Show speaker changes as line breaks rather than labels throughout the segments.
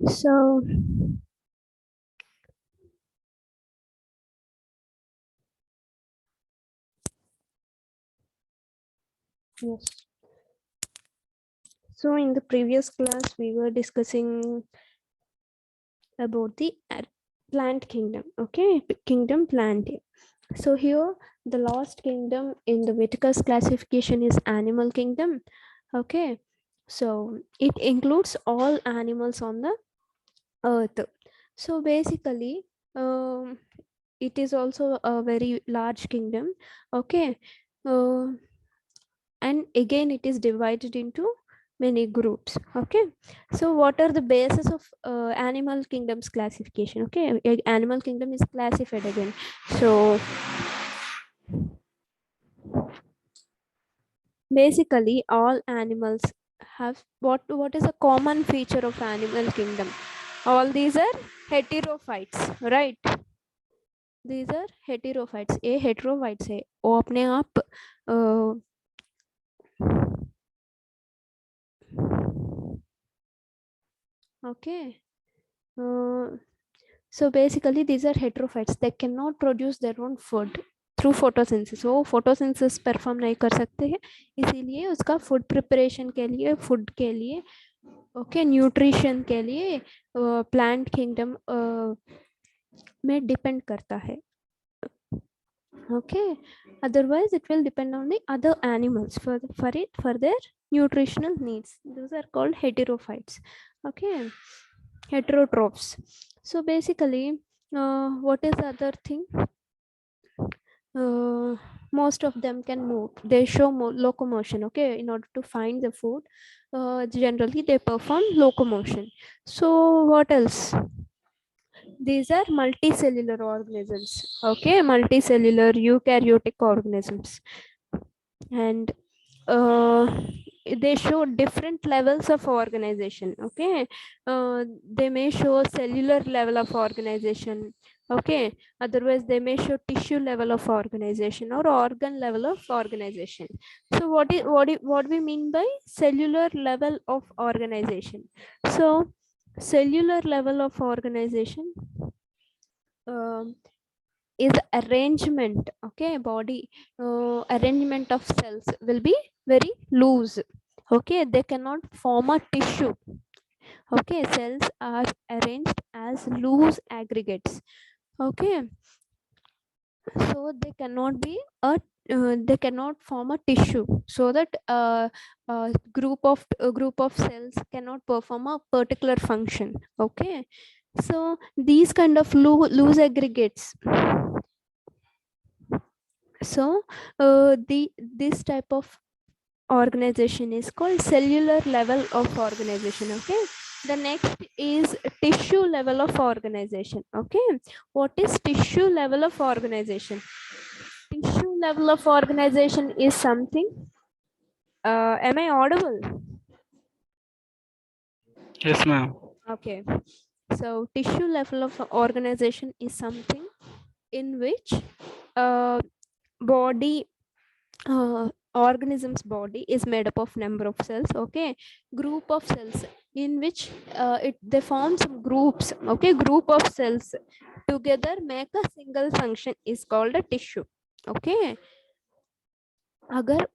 So yes. So in the previous class, we were discussing about the plant kingdom. Okay, kingdom plant. So here, the last kingdom in the Vitikus classification is animal kingdom. Okay, so it includes all animals on the earth. So basically, it is also a very large kingdom. Okay, and again it is divided into many groups. Okay, so what are the basis of animal kingdom's classification? Okay, animal kingdom is classified again. So basically all animals have what is a common feature of animal kingdom? All these are heterophytes, right? These are heterophytes. A heterophytes है वो अपने आप okay. So basically these are heterophytes. They cannot produce their own food through photosynthesis. वो photosynthesis perform नहीं कर सकते हैं, इसीलिए उसका food preparation के लिए, food के लिए, okay, nutrition के लिए plant kingdom में depend करता है. Okay, otherwise it will depend on the other animals for their nutritional needs. Those are called heterophytes. Okay, heterotrophs. So basically, what is the other thing? Most of them can move. They show locomotion. Okay, in order to find the food, generally they perform locomotion. So what else? These are multicellular organisms. Okay, multicellular eukaryotic organisms, and they show different levels of organization. Okay, they may show cellular level of organization. Okay, otherwise they may show tissue level of organization or organ level of organization. So what we mean by cellular level of organization? So cellular level of organization is arrangement. Okay, body arrangement of cells will be very loose. Okay, they cannot form a tissue. Okay, cells are arranged as loose aggregates. Okay, so they cannot be a they cannot form a tissue, so that a group of cells cannot perform a particular function. Okay, so these kind of loose aggregates, so this type of organization is called cellular level of organization. Okay, the next is tissue level of organization. Okay, what is tissue level of organization? Tissue level of organization is something, am I audible?
Yes, ma'am.
Okay, so tissue level of organization is something in which body organism's body is made up of number of cells. Okay, group of cells in which they form some groups. Okay, group of cells together make a single function is called a tissue. Okay, अगर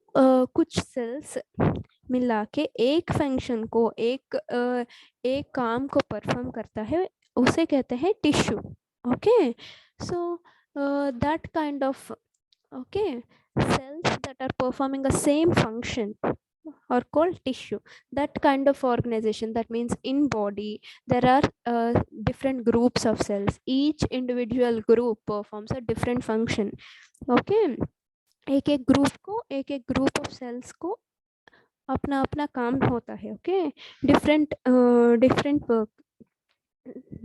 कुछ cells मिला के एक function को एक काम को perform करता है, उसे कहते हैं tissue. Okay, so that kind of, okay, cells that are performing the same function are called tissue. That kind of organization, that means in body there are different groups of cells. Each individual group performs a different function. Okay, एक एक group of sales को अपना अपना काम होता है. Okay, different work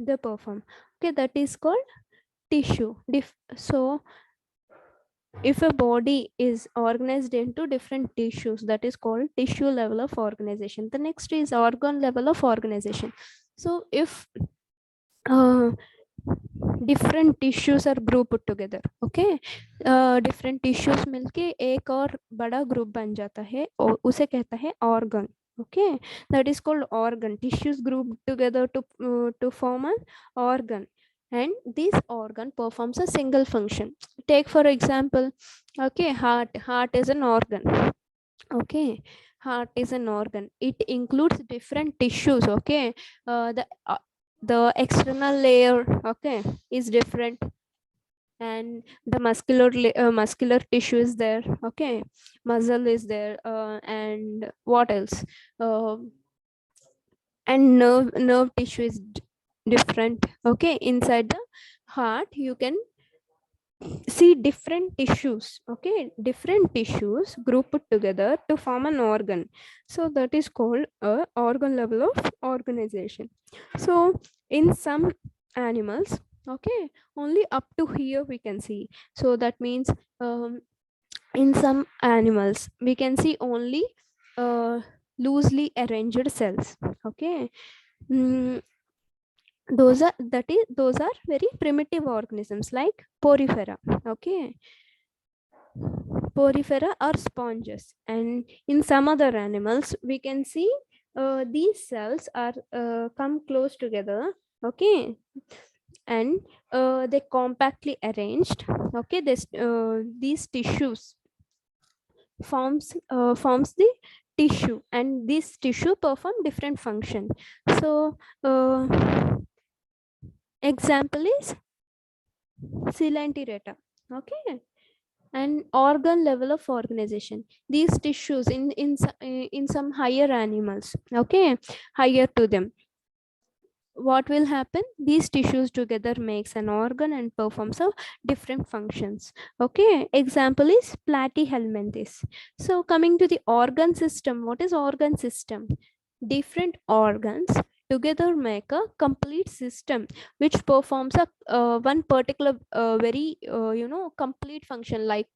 they perform. Okay, that is called tissue. So if a body is organized into different tissues, that is called tissue level of organization. The next is organ level of organization. So if different tissues are grouped together, okay, different tissues मिलके एक और बड़ा group बन जाता है और उसे कहता है organ. Okay, that is called organ. Tissues grouped together to form an organ, and this organ performs a single function. Take for example, okay, heart is an organ. Okay, heart is an organ. It includes different tissues. Okay, the external layer, okay, is different, and the muscular tissue is there. Okay, muscle is there, and what else? And nerve tissue is different. Okay, inside the heart you can see different tissues. Okay, different tissues grouped together to form an organ. So that is called a organ level of organization. So in some animals, okay, only up to here we can see. So that means in some animals we can see only loosely arranged cells. Okay. Mm, those are very primitive organisms like porifera. Okay, porifera are sponges, and in some other animals we can see these cells are come close together. Okay, and they compactly arranged. Okay, these tissues forms the tissue, and this tissue perform different function. So example is Coelenterata. Okay, and organ level of organization. These tissues in some higher animals, okay, higher to them, what will happen? These tissues together makes an organ and performs a different functions. Okay, example is Platy Helmets. So coming to the organ system, what is organ system? Different organs together make a complete system which performs a one particular very complete function, like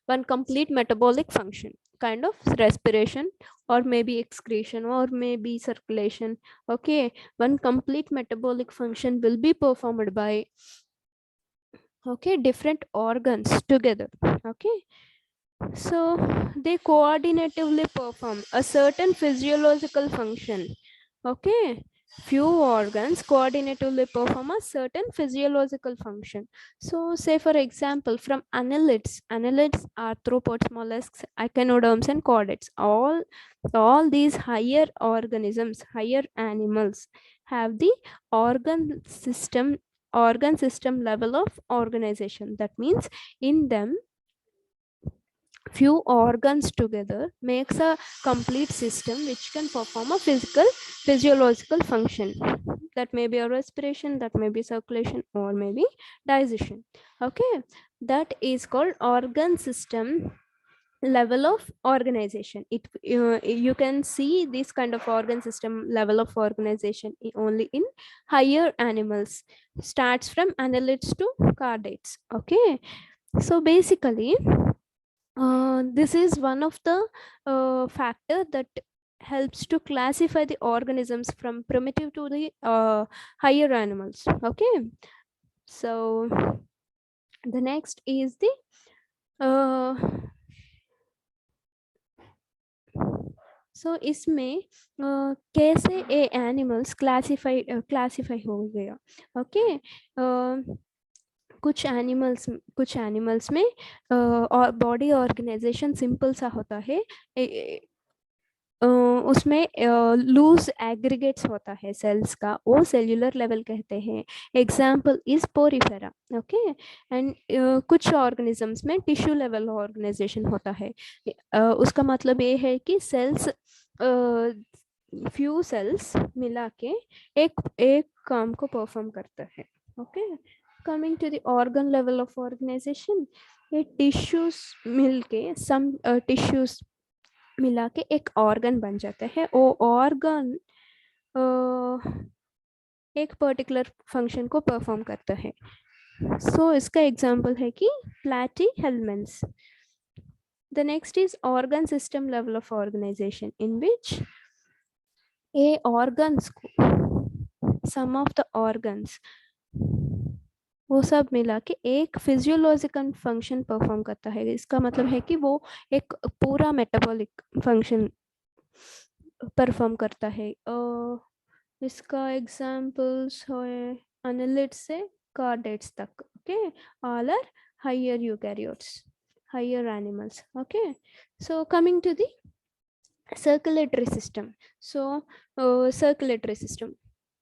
one complete metabolic function, kind of respiration, or maybe excretion, or maybe circulation. Okay, one complete metabolic function will be performed by, okay, different organs together. Okay, so they coordinatively perform a certain physiological function. Okay, few organs coordinatively perform a certain physiological function. So say for example, from annelids, arthropods, mollusks, echinoderms, and chordates, all these higher organisms, higher animals have the organ system level of organization. That means in them few organs together makes a complete system which can perform a physiological function. That may be a respiration, that may be circulation, or maybe digestion. Okay, that is called organ system level of organization. You can see this kind of organ system level of organization only in higher animals, starts from annelids to chordates. Okay, so basically this is one of the factor that helps to classify the organisms from primitive to the higher animals. Okay, so the next is the uh, so इसमें कैसे ए animals classify हो गया. Okay, कुछ animals में और body organisation simple सा होता है. उसमें लूज एग्रीगेट्स होता है सेल्स का, वो सेल्यूलर लेवल कहते हैं. Example is Porifera. Okay, and कुछ ऑर्गेनिजम्स में टिश्यू लेवल ऑर्गेनाइजेशन होता है. उसका मतलब ये है कि सेल्स फ्यू सेल्स मिला के एक काम को परफॉर्म करता है. Okay, coming to the organ level of organisation, ये टिश्यूज मिलके सम टिश्यूज मिला के एक ऑर्गन बन जाता है. वो ऑर्गन एक पर्टिकुलर फंक्शन को परफॉर्म करता है. सो इसका एग्जांपल है कि platyhelminthes. The next is organ system level of organisation, in which a organs को, सम ऑफ द ऑर्गन्स, वो सब मिला के एक फिजियोलॉजिकल फंक्शन परफॉर्म करता है. इसका मतलब है कि वो एक पूरा मेटाबॉलिक फंक्शन परफॉर्म करता है। इसका एग्जाम्पल्स है annelids से कार्डेट्स तक, okay, all are higher eukaryotes, higher animals, okay. So coming to the circulatory system. So circulatory system,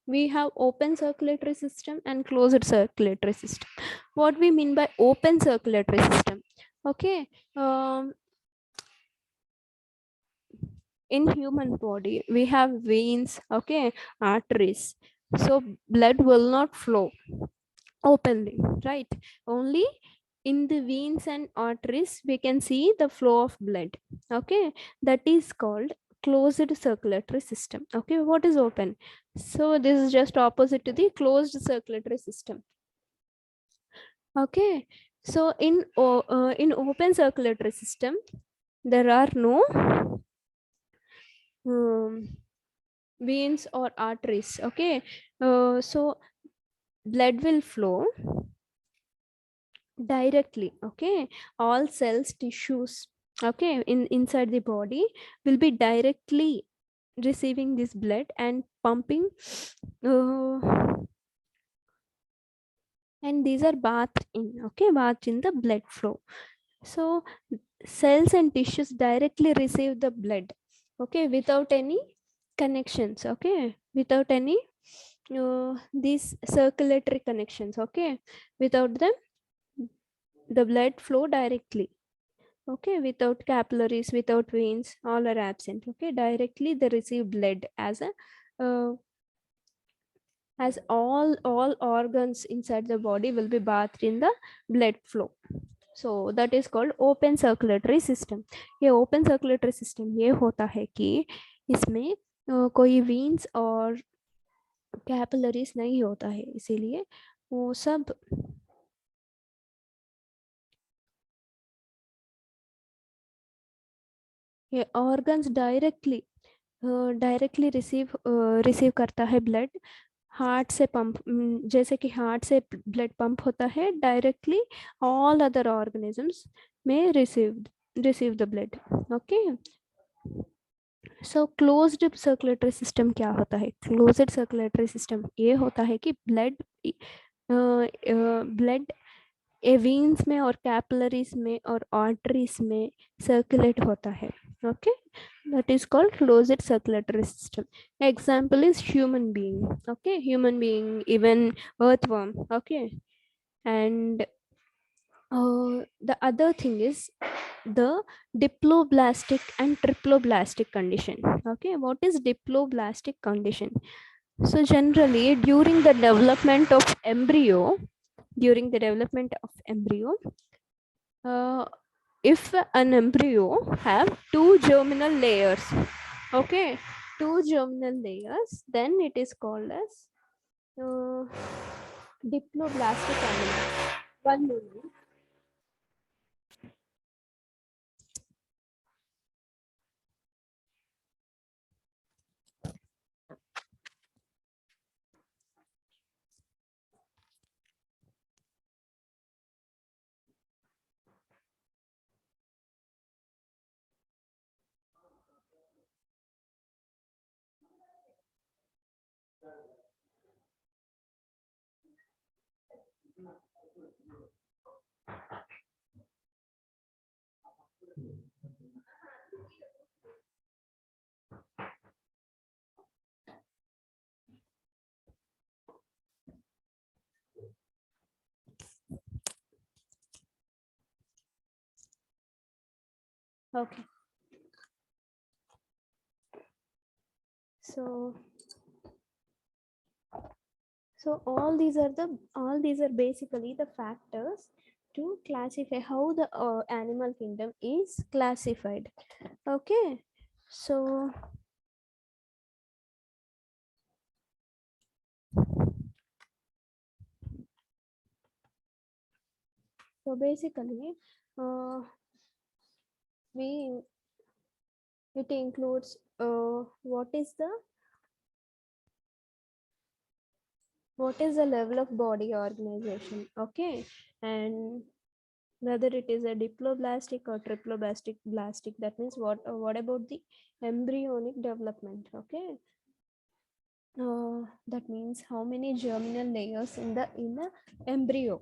we have open circulatory system and closed circulatory system. What we mean by open circulatory system? Okay, in human body we have veins, okay, arteries. So blood will not flow openly, right? Only in the veins and arteries we can see the flow of blood, okay. That is called closed circulatory system. Okay, what is open? So this is just opposite to the closed circulatory system, okay. So in open circulatory system there are no veins or arteries, okay. So blood will flow directly, okay. All cells, tissues, okay, inside the body will be directly receiving this blood and pumping, uh, and these are bathed in, okay, bathed in the blood flow. So cells and tissues directly receive the blood, okay, without any connections, okay, without any these circulatory connections, okay. Without them the blood flow directly, okay, without capillaries, without veins, all are absent, okay. Directly they receive blood as a as all organs inside the body will be bathed in the blood flow. So that is called open circulatory system. ये open circulatory system ये होता है कि इसमें कोई veins और capillaries नहीं होता है, इसीलिए वो सब ये organs डायरेक्टली रिसीव करता है ब्लड हार्ट से पंप, जैसे कि हार्ट से ब्लड पंप होता है डायरेक्टली, ऑल अदर ऑर्गेनिजम्स में receive the blood, okay. So closed circulatory system क्या होता है? क्लोज्ड सर्कुलेटरी सिस्टम ये होता है कि ब्लड वेन्स में और कैपिलरीज में और आर्टरीज में सर्कुलेट होता है, okay. That is called closed circulatory system. Example is human being, okay, human being, even earthworm, okay. And the other thing is the diploblastic and triploblastic condition, okay. What is diploblastic condition? So generally during the development of embryo, uh, if an embryo have two germinal layers, okay, two germinal layers, then it is called as uh, diploblastic animal. One moment. Okay, so all these are basically the factors to classify how the animal kingdom is classified, okay. So basically we it includes what is the level of body organization, okay. And whether it is a diploblastic or triploblastic blastic. That means what about the embryonic development? Okay, that means how many germinal layers in the embryo,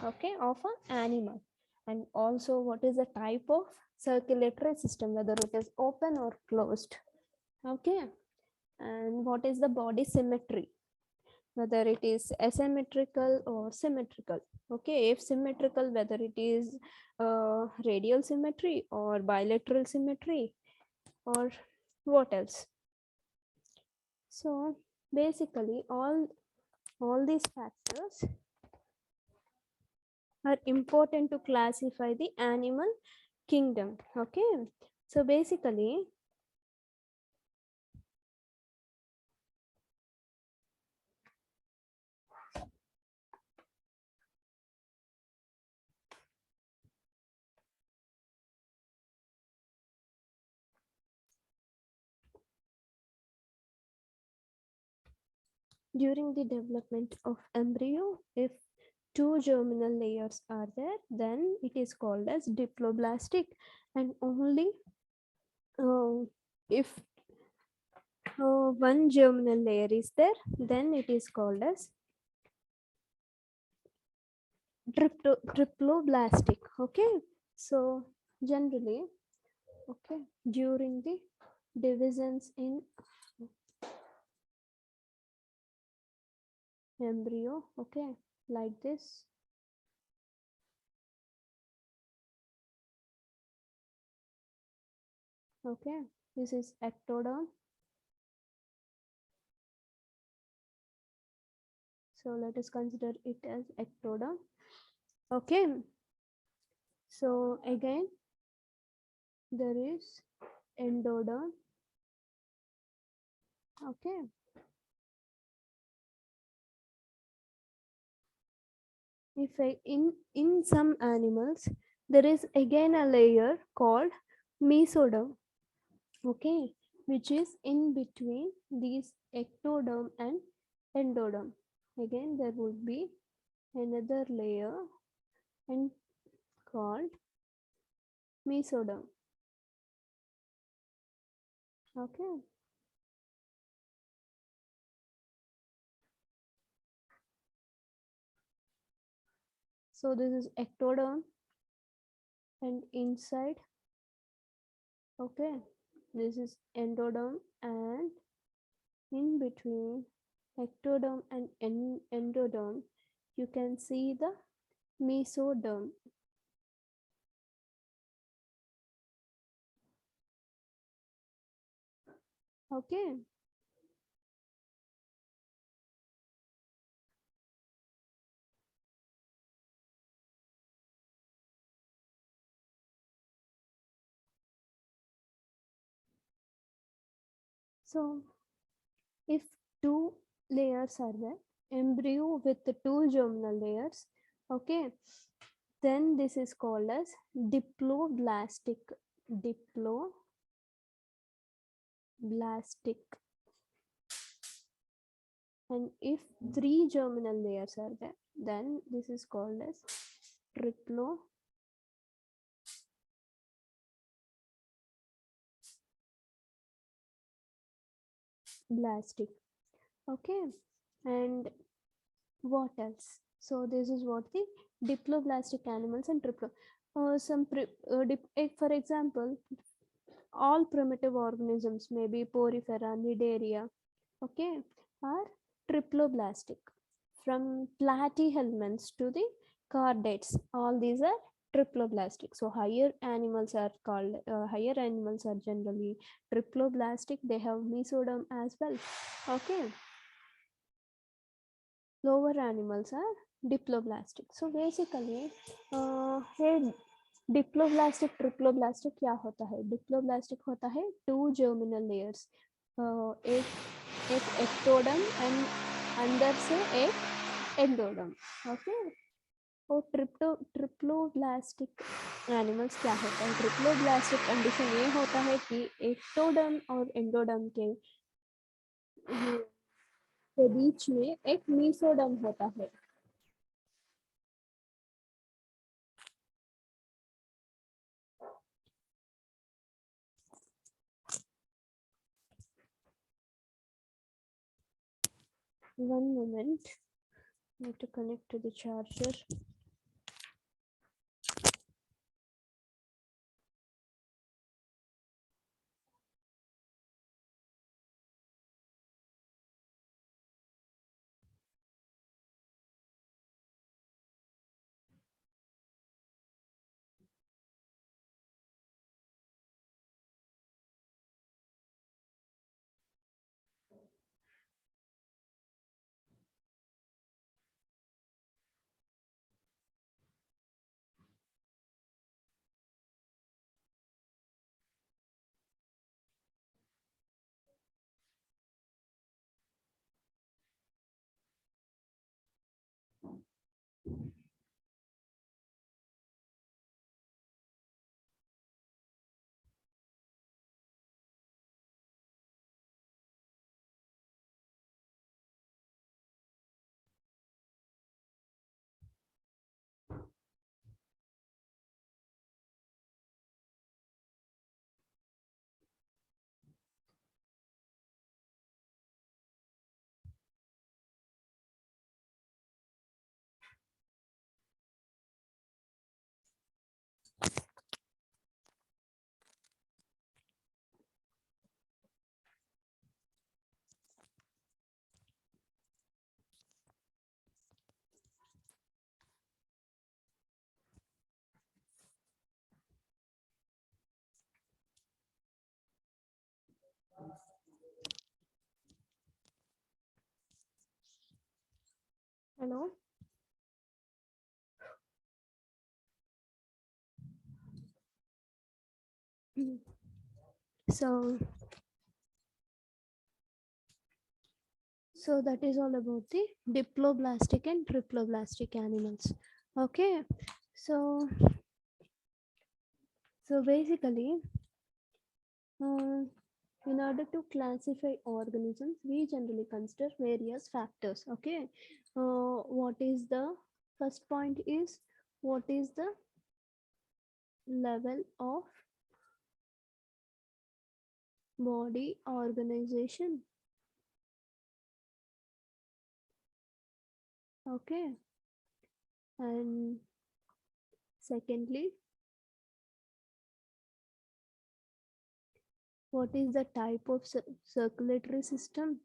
okay, of an animal. And also what is the type of circulatory system, whether it is open or closed. Okay, and what is the body symmetry, whether it is asymmetrical or symmetrical. Okay, if symmetrical, whether it is radial symmetry or bilateral symmetry or what else. So basically all these factors are important to classify the animal kingdom. Okay, so basically during the development of embryo, if two germinal layers are there, then it is called as diploblastic. And only if one germinal layer is there, then it is called as triploblastic. Okay, so generally, okay, during the divisions in embryo, okay, like this, okay, this is ectoderm. So let us consider it as ectoderm. Okay, so again there is endoderm. Okay, if in some animals there is again a layer called mesoderm. Okay, which is in between these ectoderm and endoderm. Again there would be another layer and called mesoderm. Okay, so this is ectoderm, and inside, okay, this is endoderm, and in between ectoderm and endoderm you can see the mesoderm. Okay, so if two layers are there, embryo with the two germinal layers, okay, then this is called as diploblastic. Diploblastic. And if three germinal layers are there, then this is called as triploblastic. Okay, and what else? So this is what the diploblastic animals and triplo. For example, all primitive organisms, maybe Porifera, Nidaria, okay, are triploblastic. From Platy Helmets to the Cardites, all these are triploblastic. So higher animals are generally triploblastic. They have mesoderm as well. Okay, lower animals are diploblastic. So basically here diploblastic triploblastic क्या होता है? Diploblastic होता है to germinal layers, एक ectoderm and अंदर से एक एंडोडम. Okay, और ट्रिप्लोब्लास्टिक एनिमल्स क्या होता है? ट्रिप्लोब्लास्टिक कंडीशन ये होता है कि एक्टोडम और एंडोडम के बीच में एक मीसोडम होता है. One moment. I have to connect to the charger. Hello. So that is all about the diploblastic and triploblastic animals. Okay. So basically, uh, in order to classify organisms, we generally consider various factors. Okay. What is the first point is what is the level of body organization? Okay. And secondly, what is the type of circulatory system?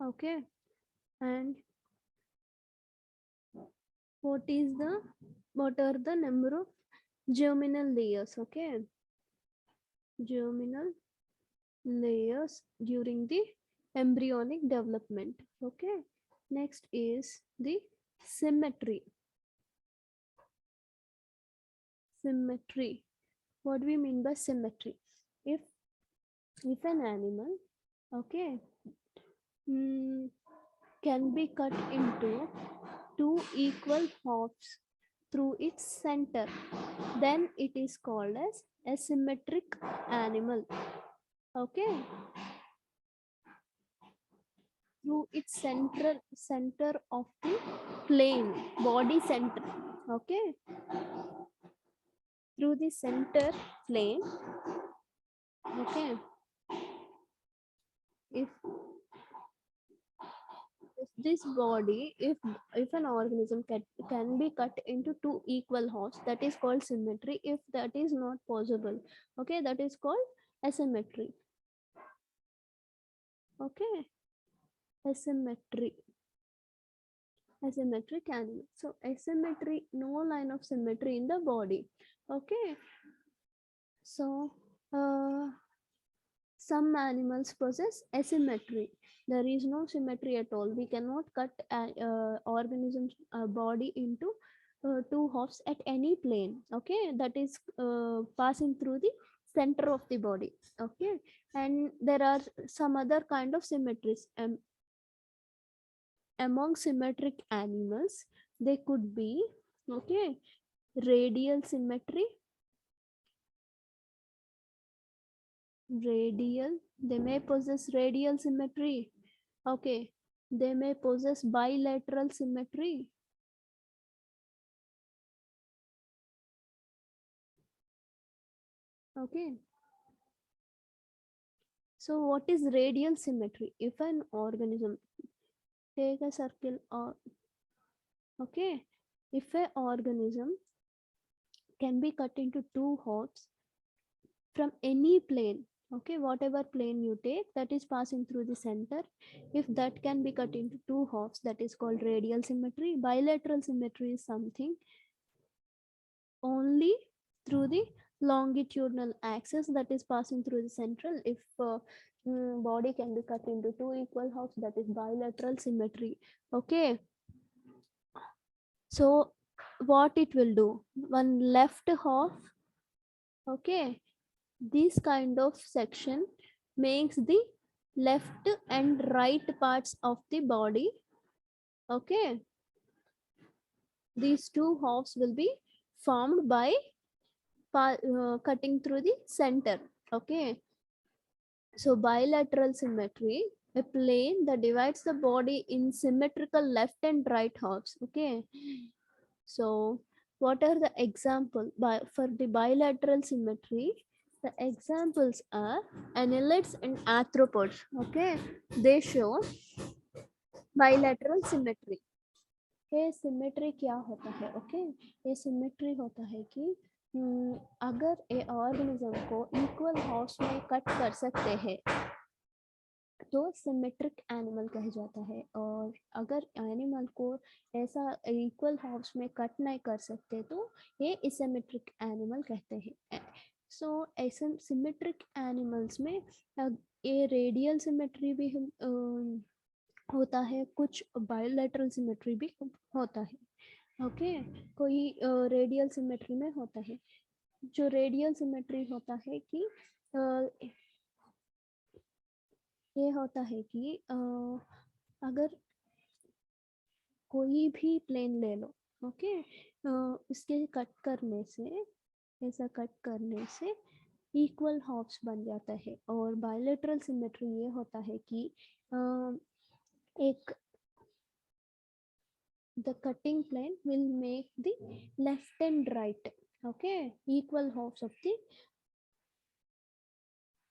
Okay. And what are the number of germinal layers? Okay. Germinal layers during the embryonic development. Okay. Next is the symmetry. Symmetry. What do we mean by symmetry? If an animal, okay, can be cut into two equal halves through its center, then it is called as a symmetric animal. Okay. Through its center of the plane, body center. Okay. Through the center plane. Okay. If this body, if an organism can be cut into two equal halves, that is called symmetry. If that is not possible, okay, that is called asymmetry. Okay. Asymmetry. Asymmetric animal. So asymmetry, no line of symmetry in the body. Okay. So some animals possess asymmetry. There is no symmetry at all. We cannot cut organism's body into two halves at any plane. Okay, that is passing through the center of the body. Okay, and there are some other kind of symmetries. Among symmetric animals, they could be, okay, radial symmetry. They may possess radial symmetry. Okay, they may possess bilateral symmetry. Okay. So what is radial symmetry? If an organism, take a circle, or okay, if an organism can be cut into two halves from any plane, okay, whatever plane you take that is passing through the center, if that can be cut into two halves, that is called radial symmetry. Bilateral symmetry is something only through the longitudinal axis that is passing through the central. If body can be cut into two equal halves, that is bilateral symmetry. Okay, so what it will do, one left half, okay, this kind of section makes the left and right parts of the body, okay, these two halves will be formed by cutting through the center. Okay, so bilateral symmetry, a plane that divides the body in symmetrical left and right halves. Okay, so what are the example for the bilateral symmetry? The examples are annelids and arthropods. Okay, they show bilateral symmetry. ये symmetry क्या होता है? Okay, ये symmetry होता है कि अगर ए organism को इक्वल हाफ्स में कट कर सकते हैं तो सिमेट्रिक एनिमल कहा जाता है, और अगर एनिमल को ऐसा इक्वल हाफ्स में कट नहीं कर सकते तो ये एसिमेट्रिक एनिमल कहते हैं. सो ऐसे सिमेट्रिक एनिमल्स में ये रेडियल सिमेट्री भी होता है, कुछ बायोलैटरल सिमेट्री भी होता है. ओके, कोई रेडियल सिमेट्री में होता है. जो रेडियल सिमेट्री होता है कि ये होता है कि अगर कोई भी प्लेन ले लो, ओके, इसके कट करने से, ऐसा कट करने से इक्वल हाफ्स बन जाता है. और बायोलैटरल सिमेट्री ये होता है कि एक the cutting plane will make the left and right, okay, equal halves of the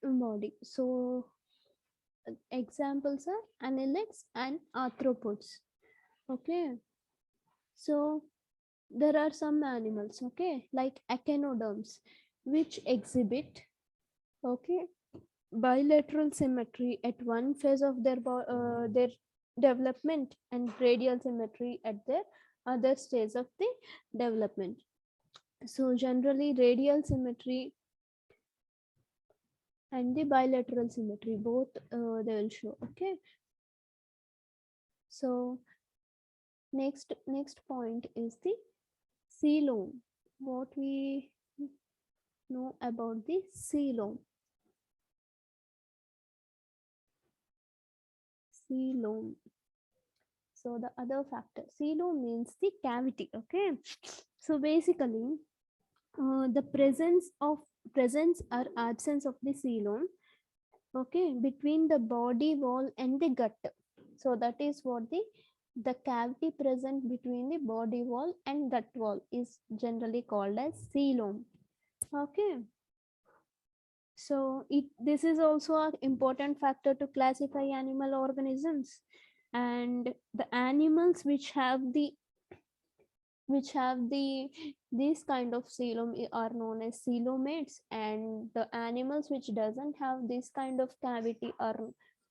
body. So examples are annelids and arthropods. Okay, so there are some animals, okay, like echinoderms, which exhibit, okay, bilateral symmetry at one phase of their development and radial symmetry at their other stage of the development. So generally radial symmetry and the bilateral symmetry both they will show. Okay, so next point is the coelom. What we know about the coelom? Coelom. So the other factor, coelom means the cavity. Okay, so basically the presence or absence of the coelom, okay, between the body wall and the gut. So that is what the cavity present between the body wall and gut wall is generally called as coelom. Okay, so this is also an important factor to classify animal organisms. And the animals which have this kind of coelom are known as coelomates, and the animals which doesn't have this kind of cavity are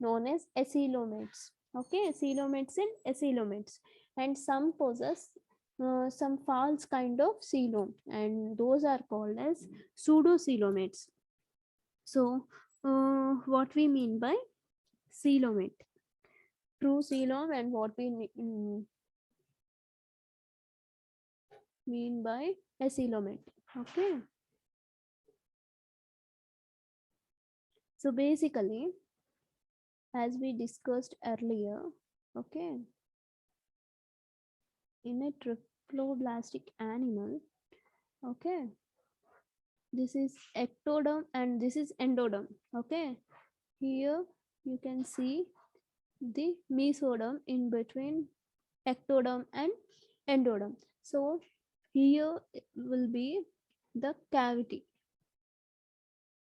known as acoelomates. Okay, coelomates and acoelomates, and some possess some false kind of coelom, and those are called as pseudocoelomates. So what we mean by coelomate, true coelom, and what we mean by acoelomate. Okay, so basically as we discussed earlier, okay, in a triploblastic animal, okay, this is ectoderm and this is endoderm. Okay, here you can see the mesoderm in between ectoderm and endoderm. So here will be the cavity.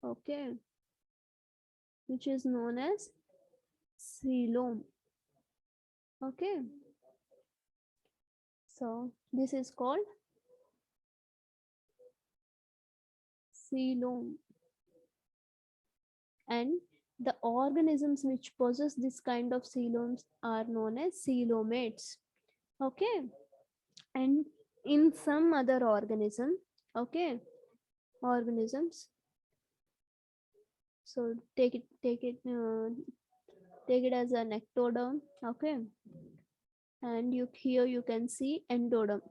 okay, which is known as coelom. Okay, so this is called coelom, and the organisms which possess this kind of coeloms are known as coelomates. Okay, and in some other organism, okay, organisms. So take it as an ectoderm, okay, and here you can see endoderm.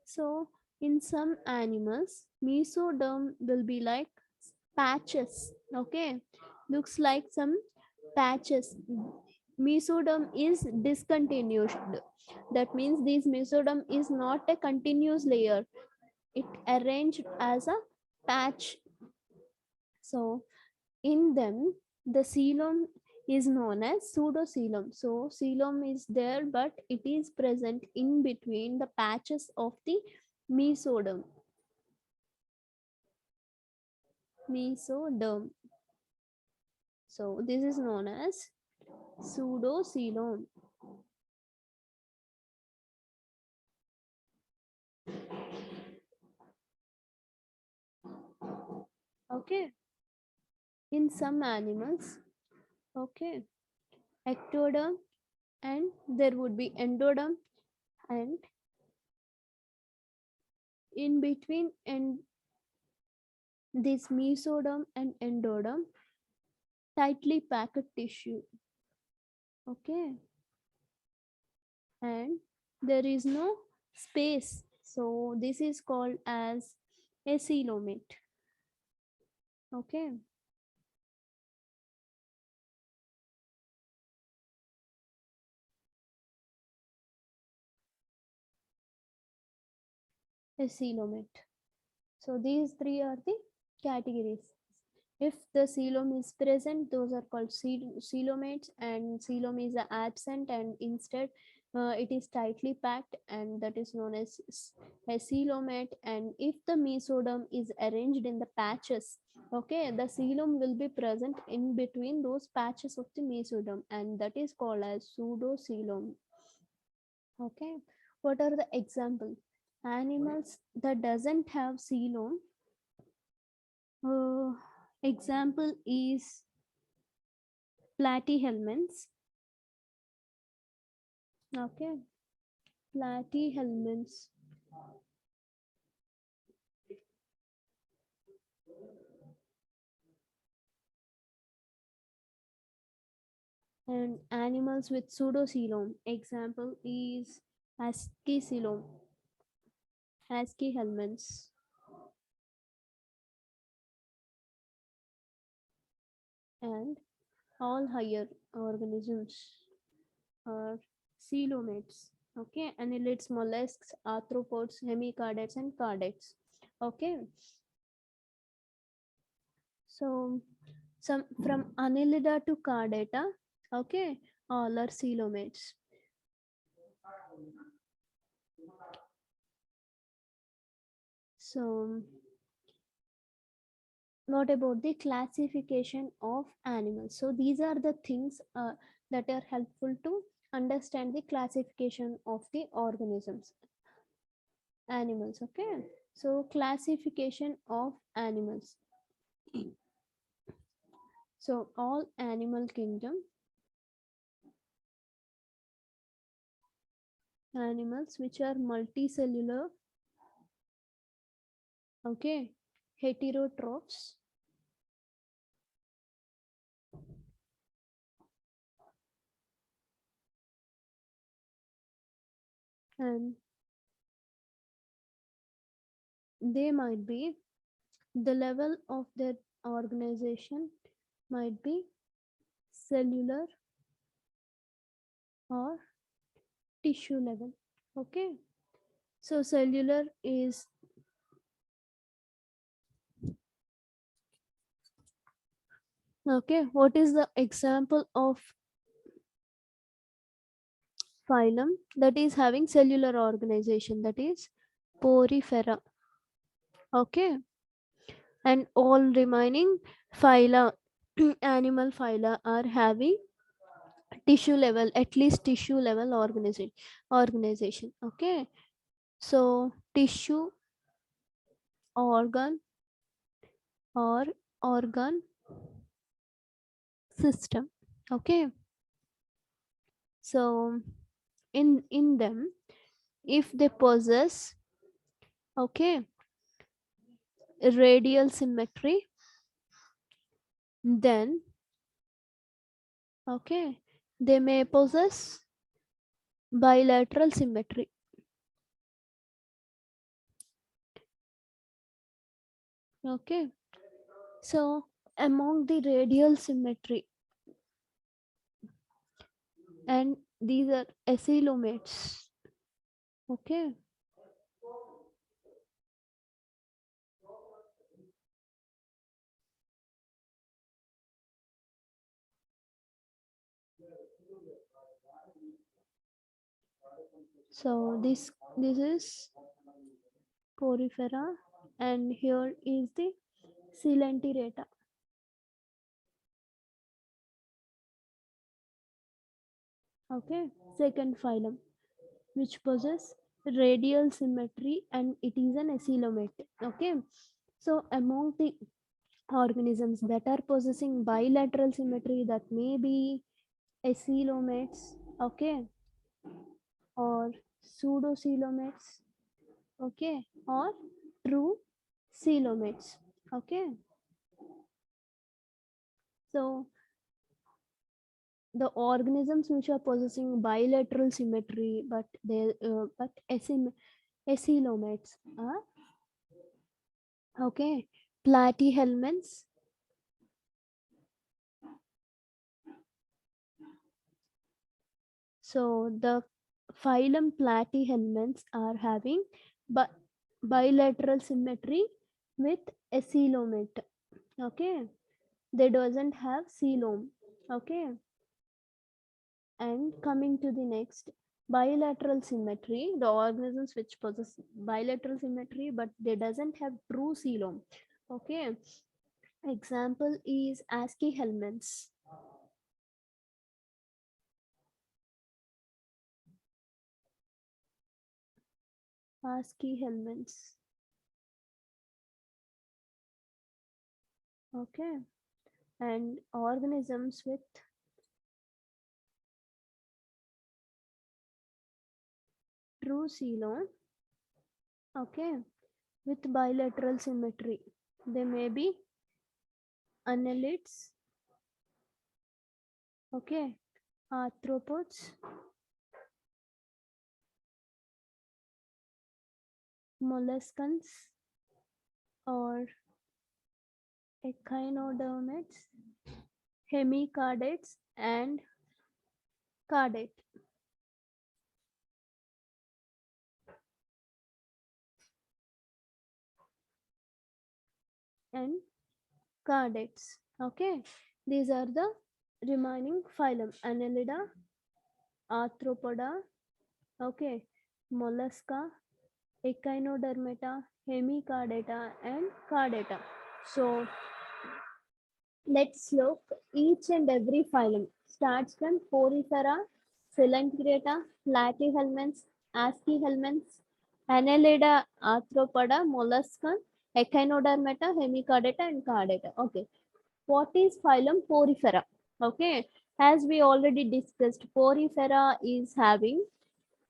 So in some animals, mesoderm will be like patches, okay, looks like some patches. Mesoderm is discontinued. That means this mesoderm is not a continuous layer. It arranged as a patch. So in them, the coelom is known as pseudocoelom. So coelom is there, but it is present in between the patches of the mesoderm. Mesoderm. So this is known as pseudocoelom. Okay. In some animals, okay, ectoderm, and there would be endoderm, and in between and this mesoderm and endoderm, tightly packed tissue, okay, and there is no space, so this is called as a coelomate. Okay, a coelomate. So these three are the categories. If the coelom is present, those are called coelomates, and coelom is absent and instead it is tightly packed, and that is known as a coelomate. And if the mesoderm is arranged in the patches, okay, the coelom will be present in between those patches of the mesoderm, and that is called as pseudocoelom. Okay, what are the example? Animals that doesn't have coelom, uh, example is Platy Helmets. Okay, Platy Helmets. And animals with pseudocoelom. Example is Ascicoelom, Asci helminths. And all higher organisms are coelomates. Okay, annelids, mollusks, arthropods, hemicardates, and cardates. Okay, so some from annelida to cardata. Okay, all are coelomates. So what about the classification of animals? So these are the things that are helpful to understand the classification of the organisms, animals. Okay, so classification of animals. So all animal kingdom, animals which are multicellular, okay, heterotrophs, and they might be, the level of their organization might be cellular or tissue level. Okay, so cellular is, okay, what is the example of phylum that is having cellular organization? That is Porifera. Okay, and all remaining phyla, animal phyla are having tissue level, at least tissue level organization. Okay, so tissue, organ, or organ system. Okay, so in them, if they possess, okay, radial symmetry, then okay, they may possess bilateral symmetry. Okay, so among the radial symmetry, and these are acylomates. Okay, so this is Porifera, and here is the Coelenterata. Okay, second phylum, which possess radial symmetry, and it is an acylomate. Okay, so among the organisms that are possessing bilateral symmetry, that may be acylomates, okay, or pseudocoelomates, okay, or true coelomates. Okay, so the organisms which are possessing bilateral symmetry, but acylomates are, okay, Platy Helmets. So the phylum Platy Helmets are having bilateral symmetry with acylomate. Okay, they doesn't have coelom. Okay, and coming to the next, bilateral symmetry, the organisms which possess bilateral symmetry but they doesn't have true coelom. Okay, example is ASCII helminths. ASCII helminths. Okay, and organisms with true coelom, okay, with bilateral symmetry, they may be annelids, okay, arthropods, molluscans, or echinodermats, hemicardates, and cardate. And cardates. Okay, these are the remaining phylum: Annelida, Arthropoda, okay, Mollusca, Echinodermata, Hemicardata, and Cardata. So let's look each and every phylum. Starts from Porifera, Coelenterata, Platyhelminths, Aschelminths, Annelida, Arthropoda, Mollusca, Echinodermata, Hemicardata, and Cardata. Okay, what is phylum Porifera? Okay, as we already discussed, Porifera is having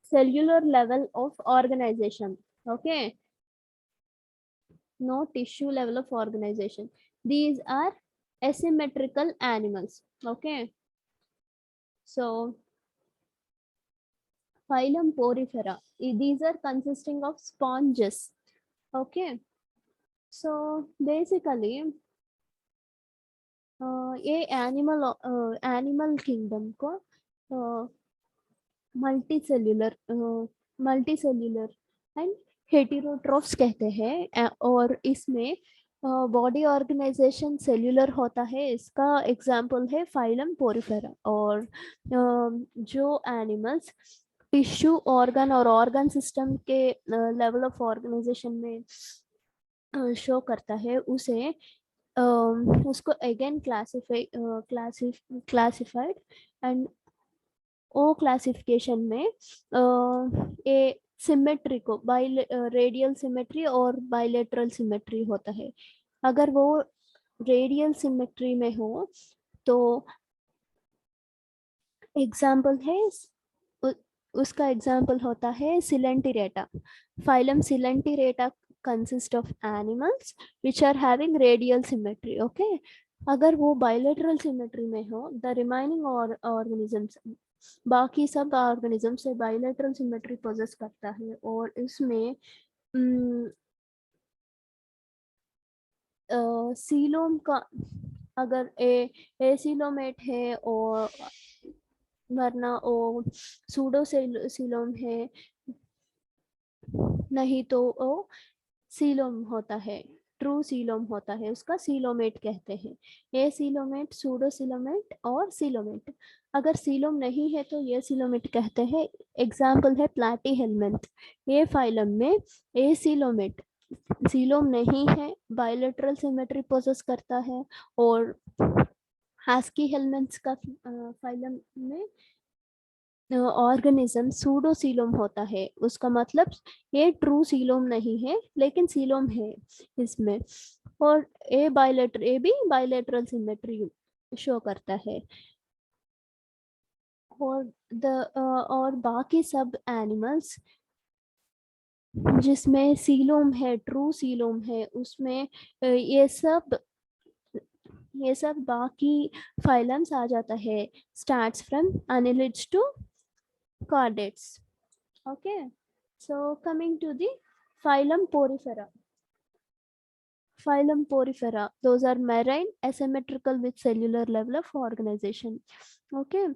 cellular level of organization. Okay, no tissue level of organization. These are asymmetrical animals. Okay, so phylum Porifera, these are consisting of sponges. Okay, so basically ये animal kingdom को multicellular and heterotrophs कहते हैं, और इसमें body organisation cellular होता है, इसका example है फाइलम पोरिफेरा। और जो एनिमल्स टिश्यू ऑर्गन और ऑर्गन सिस्टम के लेवल ऑफ ऑर्गेनाइजेशन में शो करता है उसे उसको again classified and oh classification में ए सिमेट्री को रेडियल सिमेट्री और बाइलेटरल सिमेट्री होता है। अगर वो रेडियल सिमेट्री में हो तो एग्जाम्पल है उसका एग्जाम्पल होता है coelenterata. Phylum coelenterata consist of animals which are having radial symmetry. Okay, अगर वो बाइलेटरल सिमेट्री में हो द रिमाइनिंग ऑर्गेनिजम्स, बाकी सब ऑर्गेनिज्म से बाइलेटरल सिमेट्री पोजेस करता है और इसमें सीलोम का अगर ए सीलोमेट है और वरना ओ सूडो सीलोम है, नहीं तो ओ सीलोम होता है, ट्रू सीलोम होता है, उसका सीलोमेट कहते हैं। ये सीलोमेट, सूडो सीलोमेट और सीलोमेट। अगर सीलोम नहीं है तो ये सीलोमेट कहते हैं। एग्जाम्पल है प्लाटी हेलमेंथ। ये फाइलम में ए सीलोमेट, सीलोम नहीं है, बाइलेटरल सिमेट्री पोजेस करता है और हास्की हेलमेंथ्स का फाइलम में ऑर्गेनिज्म सूडो सीलोम होता है। उसका मतलब ये ट्रू सीलोम नहीं है लेकिन सीलोम है इसमें, और ए भी बाइलेटरल सिमेट्री शो करता है। और और बाकी सब एनिमल्स जिसमें सीलोम है, ट्रू सीलोम है, उसमें ये सब बाकी फाइलम्स आ जाता है, starts from annelids to chordates. Okay, so coming to the phylum Porifera. Phylum Porifera, those are marine, asymmetrical with cellular level of organization. Okay,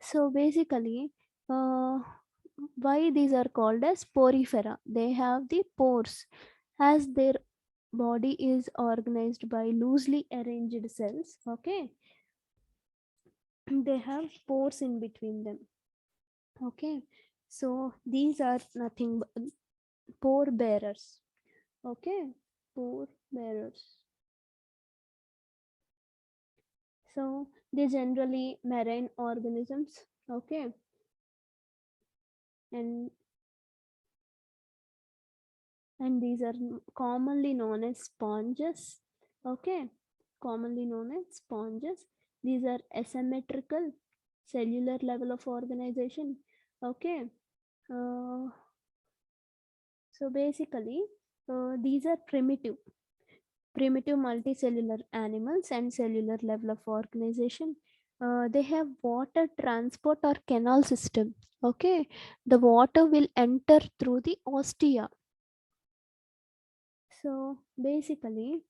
so basically why these are called as Porifera? They have the pores, as their body is organized by loosely arranged cells. Okay, they have pores in between them. Okay, so these are nothing but pore bearers. Okay, pore bearers. So they generally marine organisms. Okay, and these are commonly known as sponges. Okay, commonly known as sponges. These are asymmetrical cellular level of organization. Okay, so basically these are primitive multicellular animals and cellular level of organization. They have water transport or canal system. Okay, the water will enter through the ostia. So basically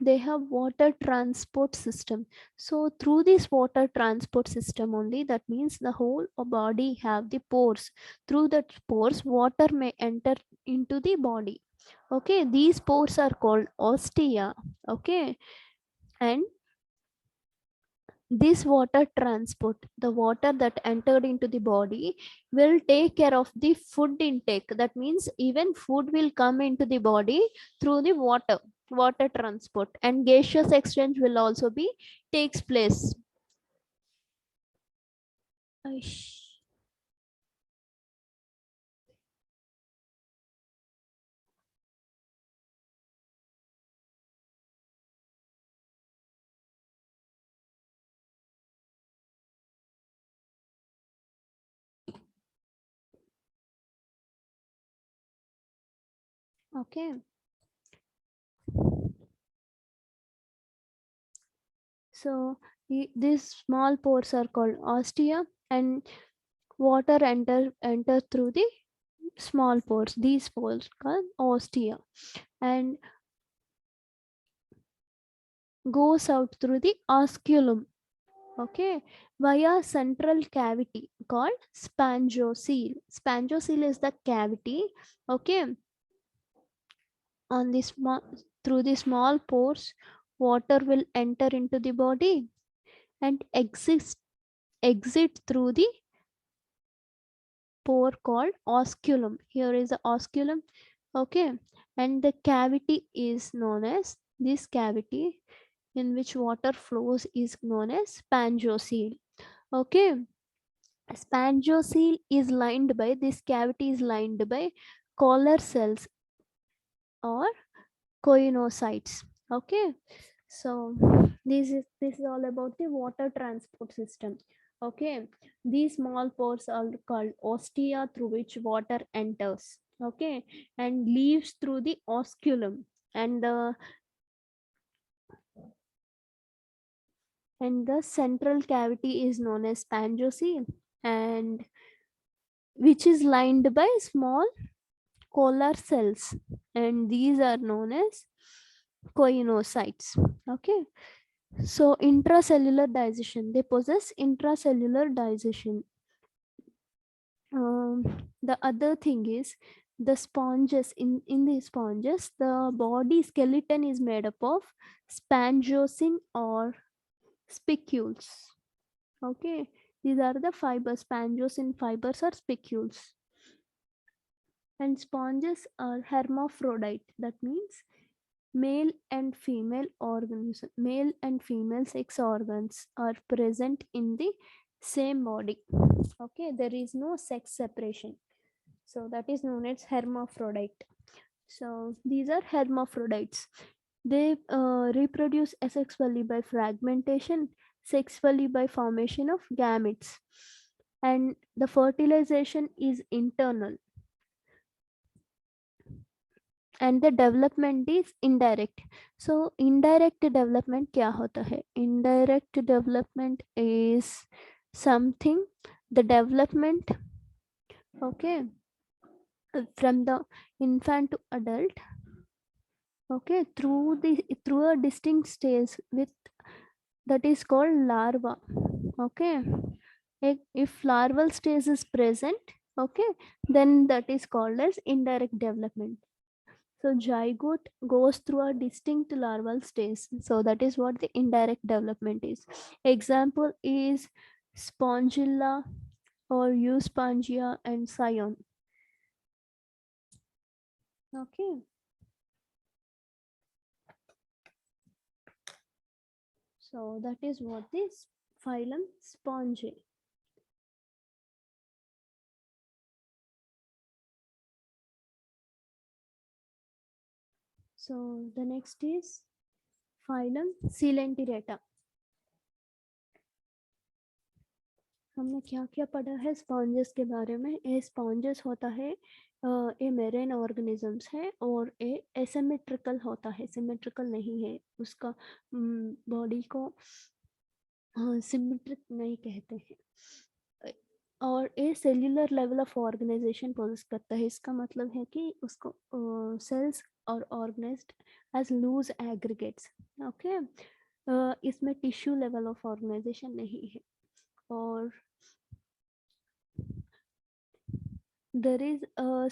they have water transport system. So through this water transport system only, that means the whole body have the pores. Through the pores water may enter into the body. Okay, these pores are called ostia. Okay, and this water transport, the water that entered into the body, will take care of the food intake. That means even food will come into the body through the water transport, and gaseous exchange will also be takes place. Okay, so these small pores are called ostia, and water enter through the small pores. These pores called ostia, and goes out through the osculum. Okay, via central cavity called spongiocele. Spongiocele is the cavity. Okay, on the small, through the small pores water will enter into the body and exit through the pore called osculum. Here is the osculum, okay, and the cavity is known as, this cavity in which water flows is known as spongiocele, okay. Spongiocele is lined by, this cavity is lined by collar cells or coinocytes, okay. So this is all about the water transport system, okay. These small pores are called ostia, through which water enters, okay, and leaves through the osculum, and the central cavity is known as spongiocele, and which is lined by small collar cells, and these are known as coinocytes, okay. So intracellular digestion, they possess intracellular digestion. The other thing is the sponges, in the sponges the body skeleton is made up of spongiocin or spicules, okay. These are the fibers, spongiocin fibers or spicules. And sponges are hermaphrodite, that means male and female organism, male and female sex organs are present in the same body, okay. There is no sex separation, so that is known as hermaphrodite. So these are hermaphrodites. They reproduce asexually by fragmentation, sexually by formation of gametes, and the fertilization is internal, and the development is indirect. So indirect development क्या होता है? Indirect development is something, the development, okay, from the infant to adult, okay, through a distinct stage with, that is called larva, okay. If larval stage is present, okay, then that is called as indirect development. So zygote goes through a distinct larval stage. So that is what the indirect development is. Example is Spongilla or Euspongia and Scion. Okay. So that is what this phylum Sponge. So the next is phylum Coelenterata. हमने क्या क्या पढ़ा है sponges के बारे में? ए sponges होता है, ए मेरेन ऑर्गेनिजम्स है, और ए एसिमेट्रिकल होता है, सिमेट्रिकल नहीं है, उसका बॉडी को सिमेट्रिक नहीं कहते हैं, और a cellular level of organisation possess करता है। इसका मतलब है कि उसको सेल्स और organised as loose aggregates, okay. इसमें टिश्यू लेवल ऑफ ऑर्गेनाइजेशन नहीं है, और there is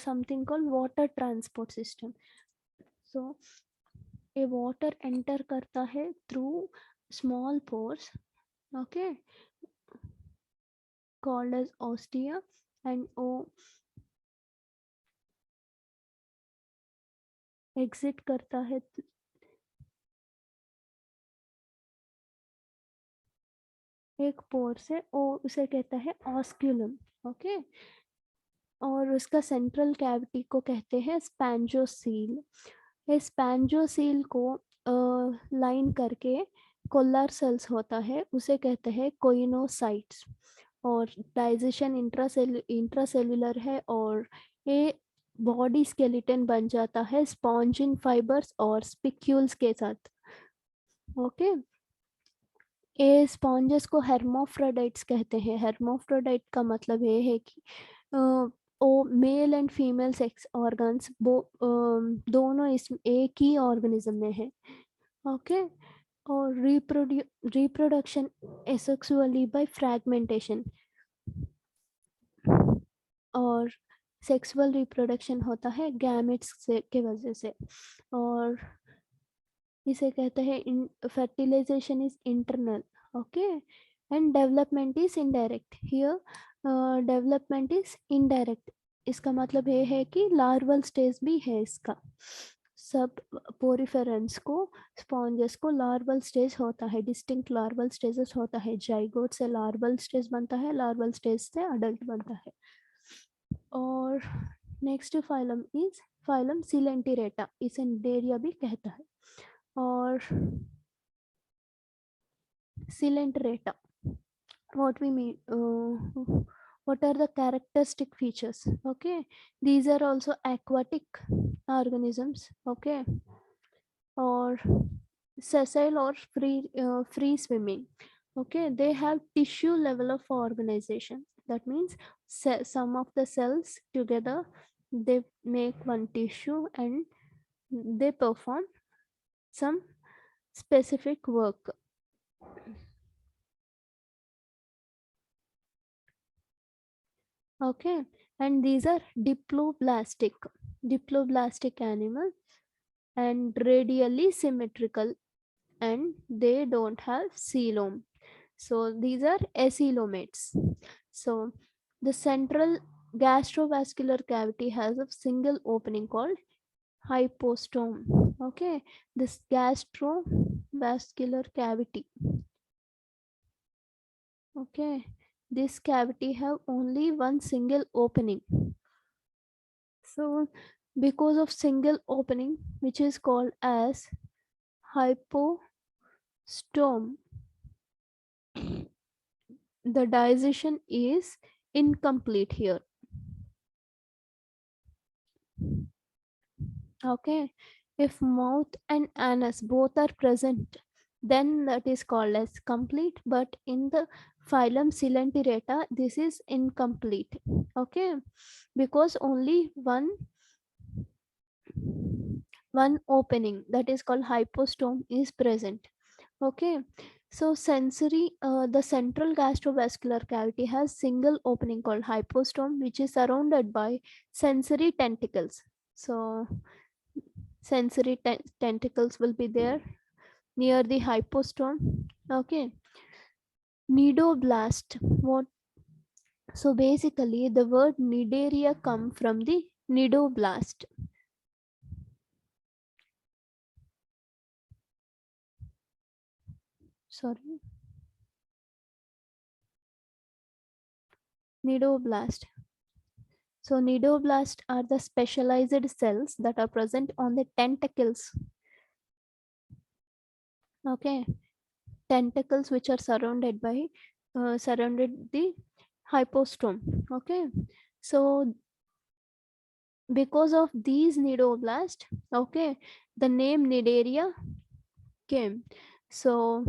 something called water transport system. So a water enter करता है through small pores, okay, called as ostia, and o exit करता है एक पोर से, ओ उसे कहता है ऑस्क्यूलम, ओके। और उसका सेंट्रल कैविटी को कहते हैं स्पैंजोसील। इस स्पैंजोसील को लाइन करके कोलर सेल्स होता है, उसे कहते हैं कोइनोसाइट्स। और डाइजेशन इंट्रासेल्युलर है, और ये बॉडी स्केलेटन बन जाता है स्पॉन्जिन फाइबर्स और स्पिक्यूल्स के साथ, ओके। ये स्पॉन्जेस को हेर्मोफ्रोडाइट्स कहते हैं। हेर्मोफ्रोडाइट का मतलब ये है कि ओ male and female sex organs दोनों इस एक ही ऑर्गेनिज्म में है, ओके। और रिप्रोडक्शन एसेक्सुअली बाय फ्रैगमेंटेशन, और सेक्सुअल रिप्रोडक्शन होता है गैमेट्स के वजह से, और इसे कहते हैं fertilisation is internal, okay, and development is indirect. Here development is indirect, इसका मतलब ये है कि लार्वल स्टेज भी है इसका। सब पोरिफेरेंस को, स्पॉन्जेस को लार्वल स्टेज होता है, डिस्टिंक्ट लार्वल स्टेजेस होता है। जाइगोट से लार्वल स्टेज बनता है, लार्वल स्टेज से अडल्ट बनता है। और नेक्स्ट फाइलम इज फाइलम सिलेंटिरेटा, इसे निडेरिया भी कहता है। और सिलेंटिरेटा, what we mean, what are the characteristic features? Okay, these are also aquatic organisms. Okay, or sessile or free swimming. Okay, they have tissue level of organization. That means some of the cells together they make one tissue and they perform some specific work. Okay, and these are diploblastic animals and radially symmetrical, and they don't have coelom. So these are acoelomates. So the central gastrovascular cavity has a single opening called hypostome. Okay, this gastrovascular cavity. Okay, this cavity have only one single opening. So because of single opening, which is called as hypostome, the digestion is incomplete here. Okay, if mouth and anus both are present, then that is called as complete, but in the phylum Coelenterata this is incomplete. Okay, because only one opening, that is called hypostome, is present. Okay, so the central gastrovascular cavity has single opening called hypostome, which is surrounded by sensory tentacles. So sensory tentacles will be there near the hypostome. Okay, nidoblast. What? So basically, the word nidaria come from the nidoblast. Sorry, nidoblast. So nidoblasts are the specialized cells that are present on the tentacles. Okay, tentacles which are surrounded the hypostome. Okay, so because of these nidoblasts, okay, the name nidaria came. So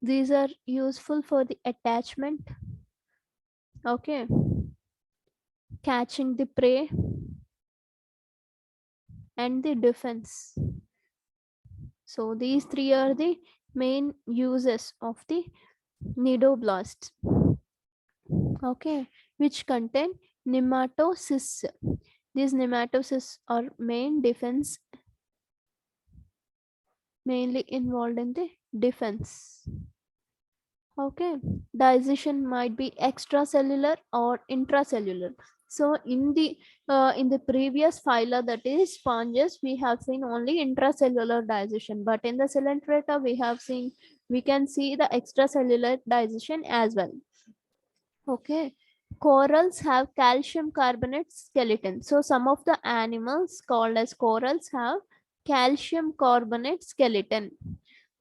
these are useful for the attachment. Okay, catching the prey and the defense. So these three are the main uses of the nidoblasts. Okay, which contain nematocysts. These nematocysts are mainly involved in the defense. Okay, digestion might be extracellular or intracellular. So in the previous phyla, that is sponges, we have seen only intracellular digestion, but in the Coelenterata we can see the extracellular digestion as well. Okay, corals have calcium carbonate skeleton. So some of the animals called as corals have calcium carbonate skeleton.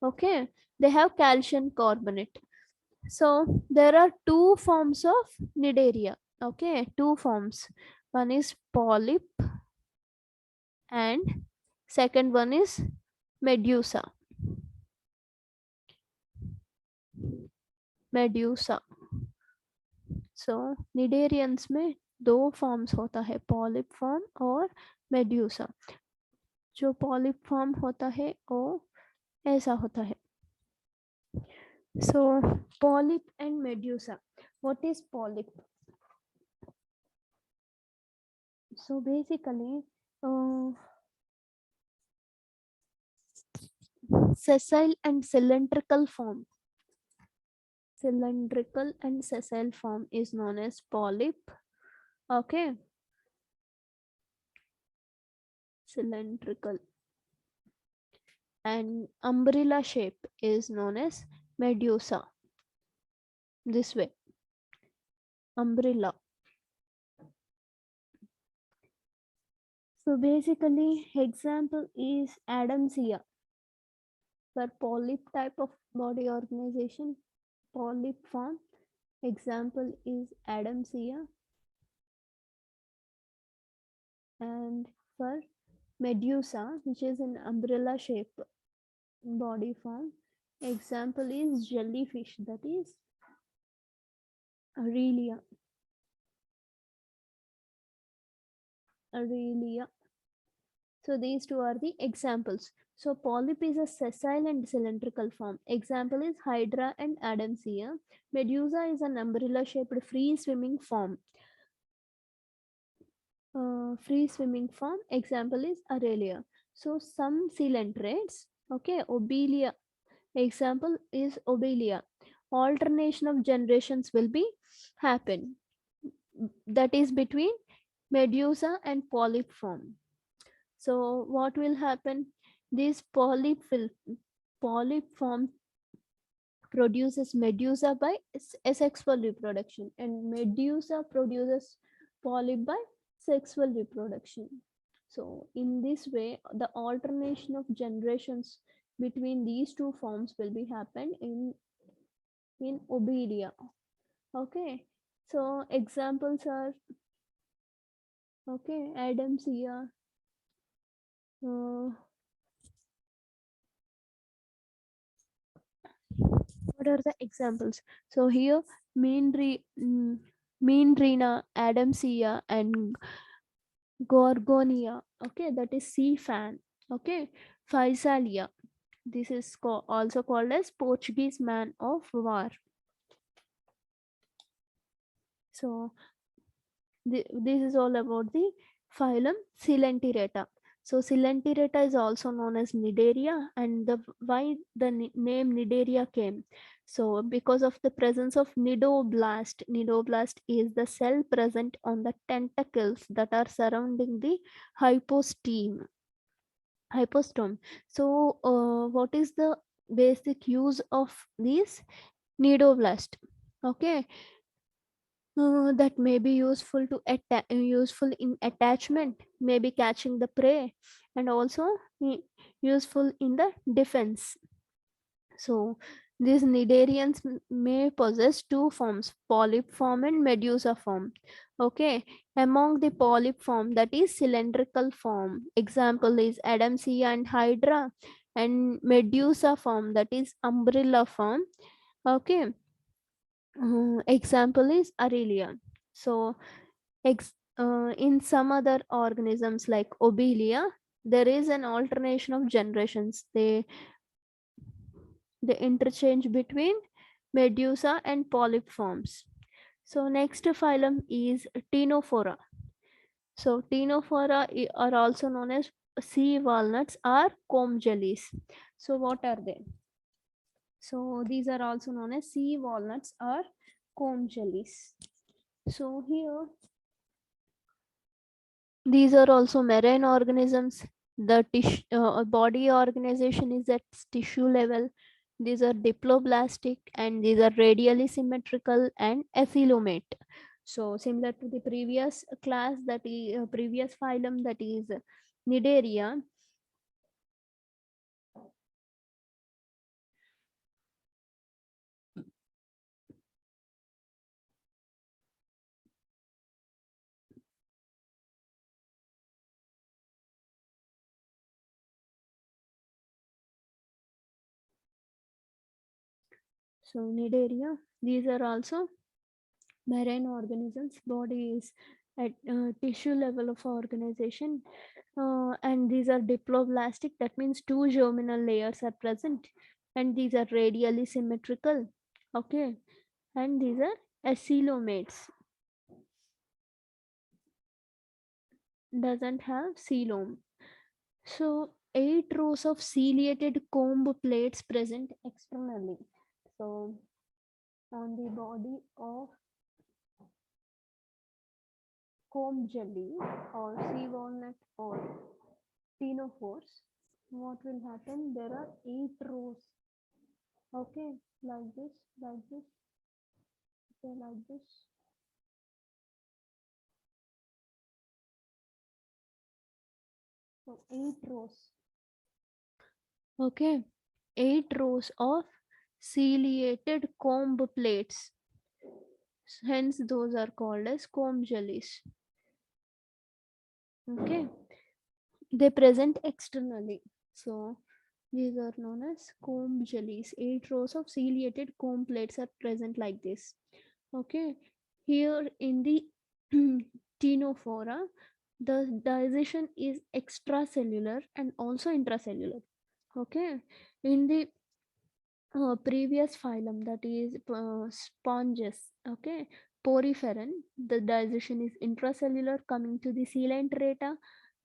Okay, they have calcium carbonate. So there are two forms of nidaria. Okay, two forms. One is polyp and second one is medusa. So cnidarians में दो forms होता है, polyp form और medusa. जो polyp form होता है वो ऐसा होता है. So polyp and medusa. What is polyp? So basically sessile and cylindrical form. cylindrical and sessile form is known as polyp. Okay, cylindrical, and umbrella shape is known as medusa. This way, umbrella. So basically, example is Adamsia for polyp type of body organization, polyp form. Example is Adamsia, and for medusa, which is an umbrella shape body form, example is jellyfish, that is Aurelia. Aurelia. So these two are the examples. So polyp is a sessile and cylindrical form. Example is Hydra and Adamsia. Medusa is an umbrella shaped free swimming form. Free swimming form. Example is Aurelia. So some coelentrates. Okay, Obelia. Example is Obelia. Alternation of generations will be happen. That is between medusa and polyp form. So what will happen? This polyp form produces medusa by asexual reproduction, and medusa produces polyp by sexual reproduction. So in this way, the alternation of generations between these two forms will be happen in Obelia. Okay, so examples are okay, Adamsia, what are the examples? So here Meandrina, Adamsia, and Gorgonia. Okay, that is sea fan. Okay, Physalia. This is also called as Portuguese man of war. So this is all about the phylum Coelenterata. So Coelenterata is also known as Cnidaria, and why the name Cnidaria came. So because of the presence of nidoblast. Nidoblast is the cell present on the tentacles that are surrounding the hyposteme. So what is the basic use of these nidoblast? Okay, that may be useful to useful in attachment, maybe catching the prey, and also useful in the defense. So these cnidarians may possess two forms, polyp form and medusa form. Okay, among the polyp form, that is cylindrical form, example is Adamsia and Hydra, and medusa form, that is umbrella form. Okay, example is Aurelia. So in some other organisms like Obelia, there is an alternation of generations. They interchange between medusa and polyp forms. So next phylum is Tinofora. So Tinofora are also known as sea walnuts or comb jellies. So what are they? So these are also known as sea walnuts or comb jellies. So here these are also marine organisms. The body organization is at tissue level. These are diploblastic, and these are radially symmetrical and aphylomate. So similar to the previous class, that is previous phylum, that is Cnidaria. So Cnidaria, these are also marine organisms. Body is at tissue level of organization, and these are diploblastic, that means two germinal layers are present, and these are radially symmetrical. Okay, and these are acoelomates, doesn't have coelom. So 8 rows of ciliated comb plates present externally. So on the body of comb jelly or sea walnut or Tinofores, what will happen? There are 8 rows. Okay, like this, okay, like this. So 8 rows. Okay, 8 rows of ciliated comb plates. Hence, those are called as comb jellies. Okay, they present externally. So these are known as comb jellies. 8 rows of ciliated comb plates are present like this. Okay, here in the Tinofora, the digestion is extracellular and also intracellular. Okay, in the previous phylum, that is sponges, okay, poriferan, the digestion is intracellular. Coming to the coelenterata,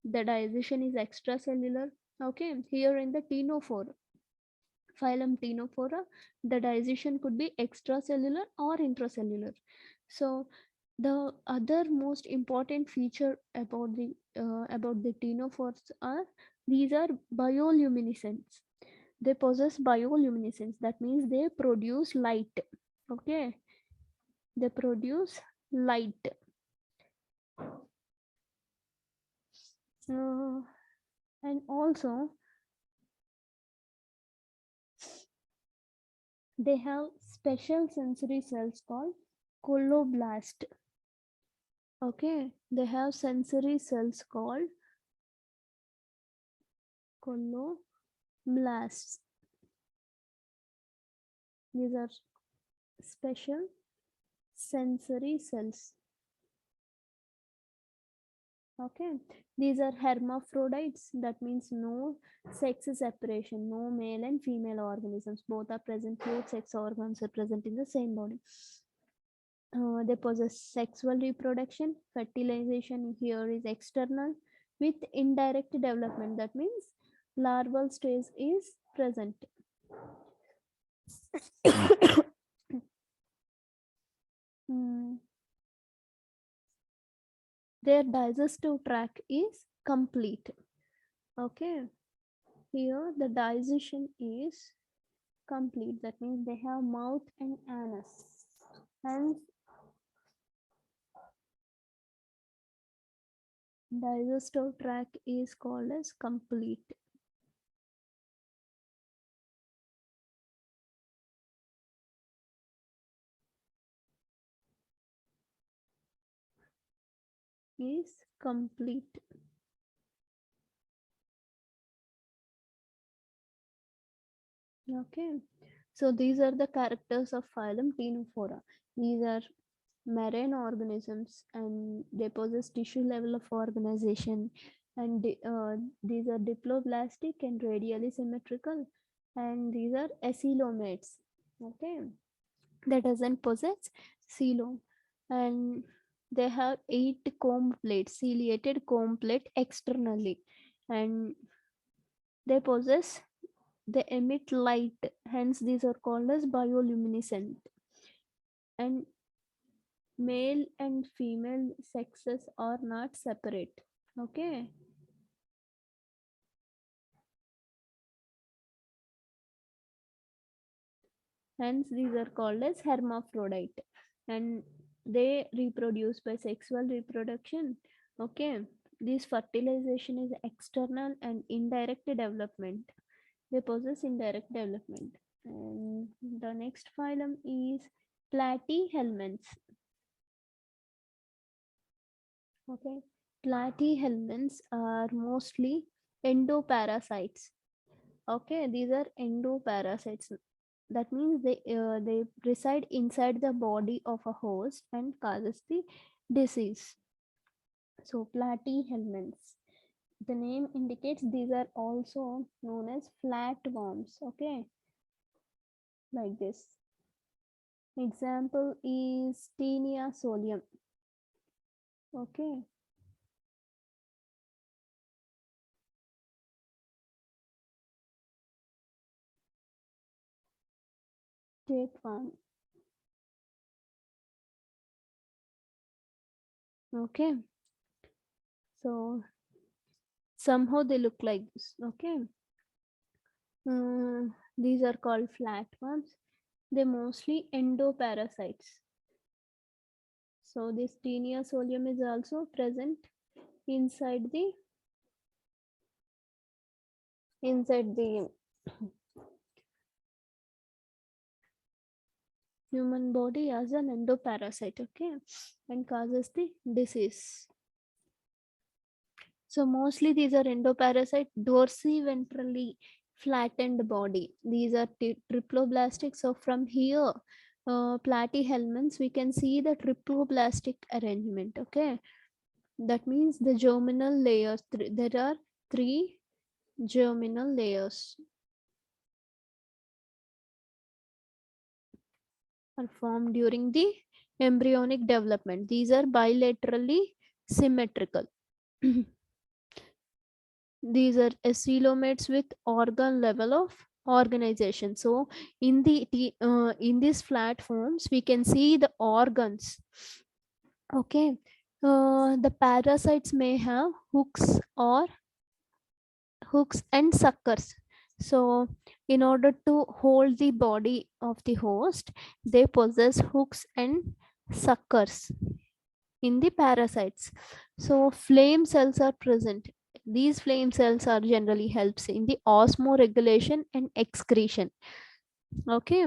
the digestion is extracellular. Okay, here in the Tinofora, phylum Tinofora, the digestion could be extracellular or intracellular. So the other most important feature about the Tinofores are these are bioluminescents. They possess bioluminescence. That means they produce light. Okay, they produce light. And also they have special sensory cells called coloblast. Okay, they have sensory cells called coloblasts. These are special sensory cells. Okay, these are hermaphrodites. That means no sex separation, no male and female organisms. Both are present. Both sex organs are present in the same body. They possess sexual reproduction. Fertilization here is external with indirect development. That means larval stage is present. Their digestive tract is complete. Okay, here the digestion is complete. That means they have mouth and anus. Hence, digestive tract is called as complete. Is complete. Okay, so these are the characters of phylum Tinofora. These are marine organisms and they possess tissue level of organization, and these are diploblastic and radially symmetrical, and these are acoelomates. Okay, that doesn't possess coelom, and they have 8 comb plates, ciliated comb plate externally, and they emit light. Hence these are called as bioluminescent. And male and female sexes are not separate. Okay, hence these are called as hermaphrodite, and they reproduce by sexual reproduction. Okay, this fertilization is external and indirect development. They possess indirect development. And the next phylum is Platy Helmets. Okay, Platy Helmets are mostly endoparasites. Okay, these are endoparasites. That means they reside inside the body of a host and causes the disease. So Platy Helmets. The name indicates these are also known as flatworms. Okay, like this. Example is Taenia solium. Okay. Tapeworm. Okay, so somehow they look like this. Okay, these are called flatworms. They mostly endoparasites. So this tinea solium is also present inside the human body as an endoparasite. Okay, and causes the disease. So mostly these are endoparasite, dorsiventrally flattened body. These are triploblastic. So from here, Platy Helmets, we can see the triploblastic arrangement. Okay, that means the germinal layers. There are 3 germinal layers are formed during the embryonic development. These are bilaterally symmetrical. These are coelomates with organ level of organization. So in in these flat forms we can see the organs. Okay, the parasites may have hooks and suckers. So in order to hold the body of the host, they possess hooks and suckers in the parasites. So flame cells are present. These flame cells are generally helps in the osmoregulation and excretion. Okay,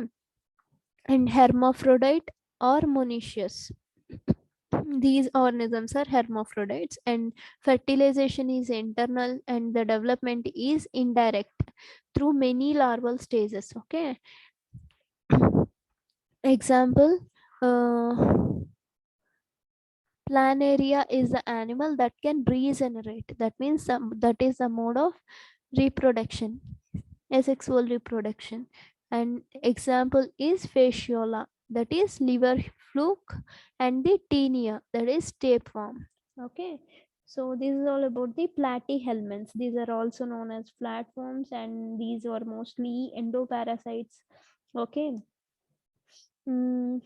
and hermaphrodite or monoecious. These organisms are hermaphrodites, and fertilization is internal and the development is indirect through many larval stages. Okay, example, planaria is the animal that can regenerate. That means that is a mode of reproduction, asexual reproduction. And example is fasciola, that is liver fluke, and the tinea, that is tapeworm. Okay, so this is all about the platyhelminths. These are also known as flatworms, and these are mostly endoparasites. Okay, mm,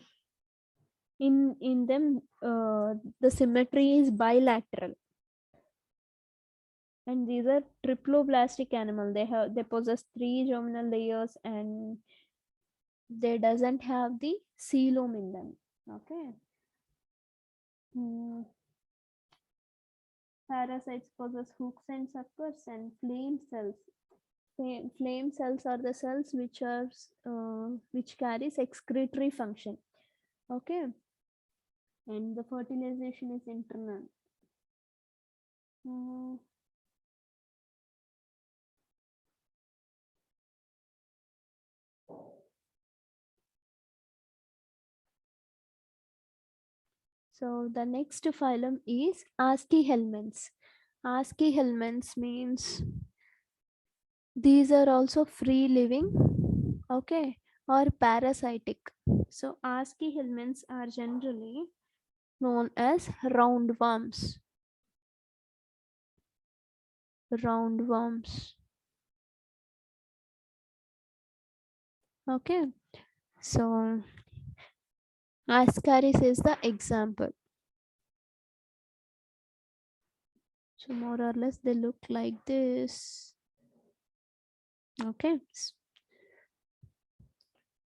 in them the symmetry is bilateral, and these are triploblastic animal. They possess 3 germinal layers, and they doesn't have the coelom in them. Okay, parasites possess hooks and suckers and flame cells. Flame cells are the cells which carries excretory function. Okay, and the fertilization is internal. So the next phylum is Helmets. Helmets means these are also free living, okay, or parasitic. So Helmets are generally known as roundworms. Roundworms. Okay, so Ascaris is the example. So more or less they look like this. Okay,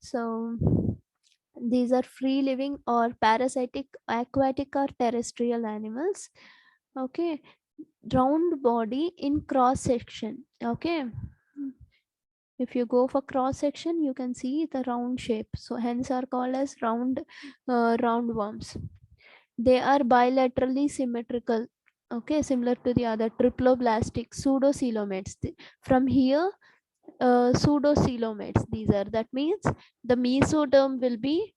so these are free living or parasitic aquatic or terrestrial animals. Okay, round body in cross section. Okay, if you go for cross section you can see the round shape, so hence are called as roundworms. They are bilaterally symmetrical. Okay, similar to the other triploblastic pseudocoelomates. From here, pseudocoelomates these are. That means the mesoderm will be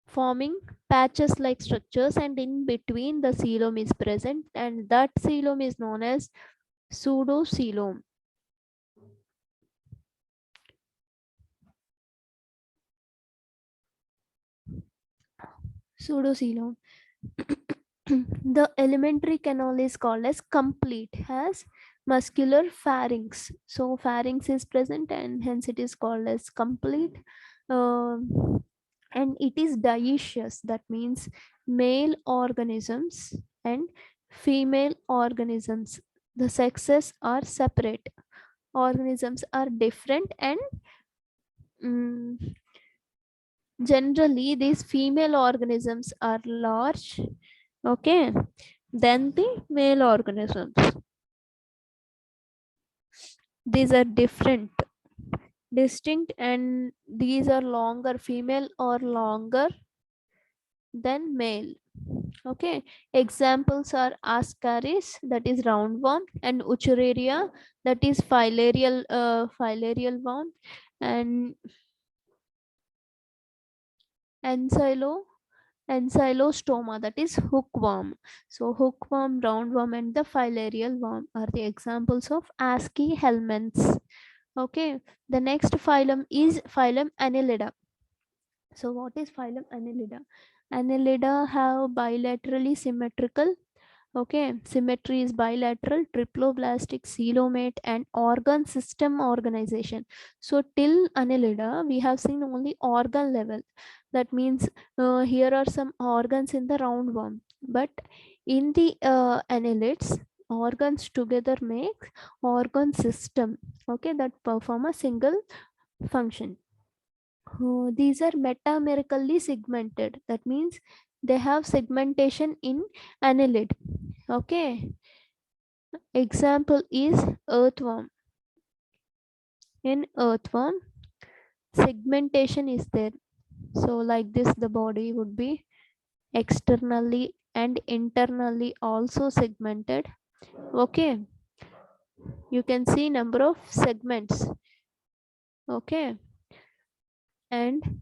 forming patches like structures, and in between the coelom is present, and that coelom is known as pseudocoelom. Pseudocoelom. The elementary canal is called as complete, has muscular pharynx. So pharynx is present and hence it is called as complete. And it is dioecious. That means male organisms and female organisms. The sexes are separate. Organisms are different, and generally these female organisms are large, okay, than the male organisms. These are different, distinct, and these are longer. Female or longer than male. Okay, examples are Ascaris, that is roundworm, and Ucheraria, that is filarial worm, and Ancylostoma, that is hookworm. So hookworm, roundworm, and the filarial worm are the examples of Asci helminths. Okay, the next phylum is phylum Annelida. So what is phylum Annelida? Annelida have bilaterally symmetrical. Okay, symmetry is bilateral, triploblastic, coelomate, and organ system organization. So till Annelida, we have seen only organ level. That means here are some organs in the roundworm, but in the annelids, organs together make organ system. Okay, that perform a single function. These are metamerically segmented. That means they have segmentation in annelid. Okay, example is earthworm. In earthworm, segmentation is there. So like this, the body would be externally and internally also segmented. Okay, you can see number of segments. Okay, and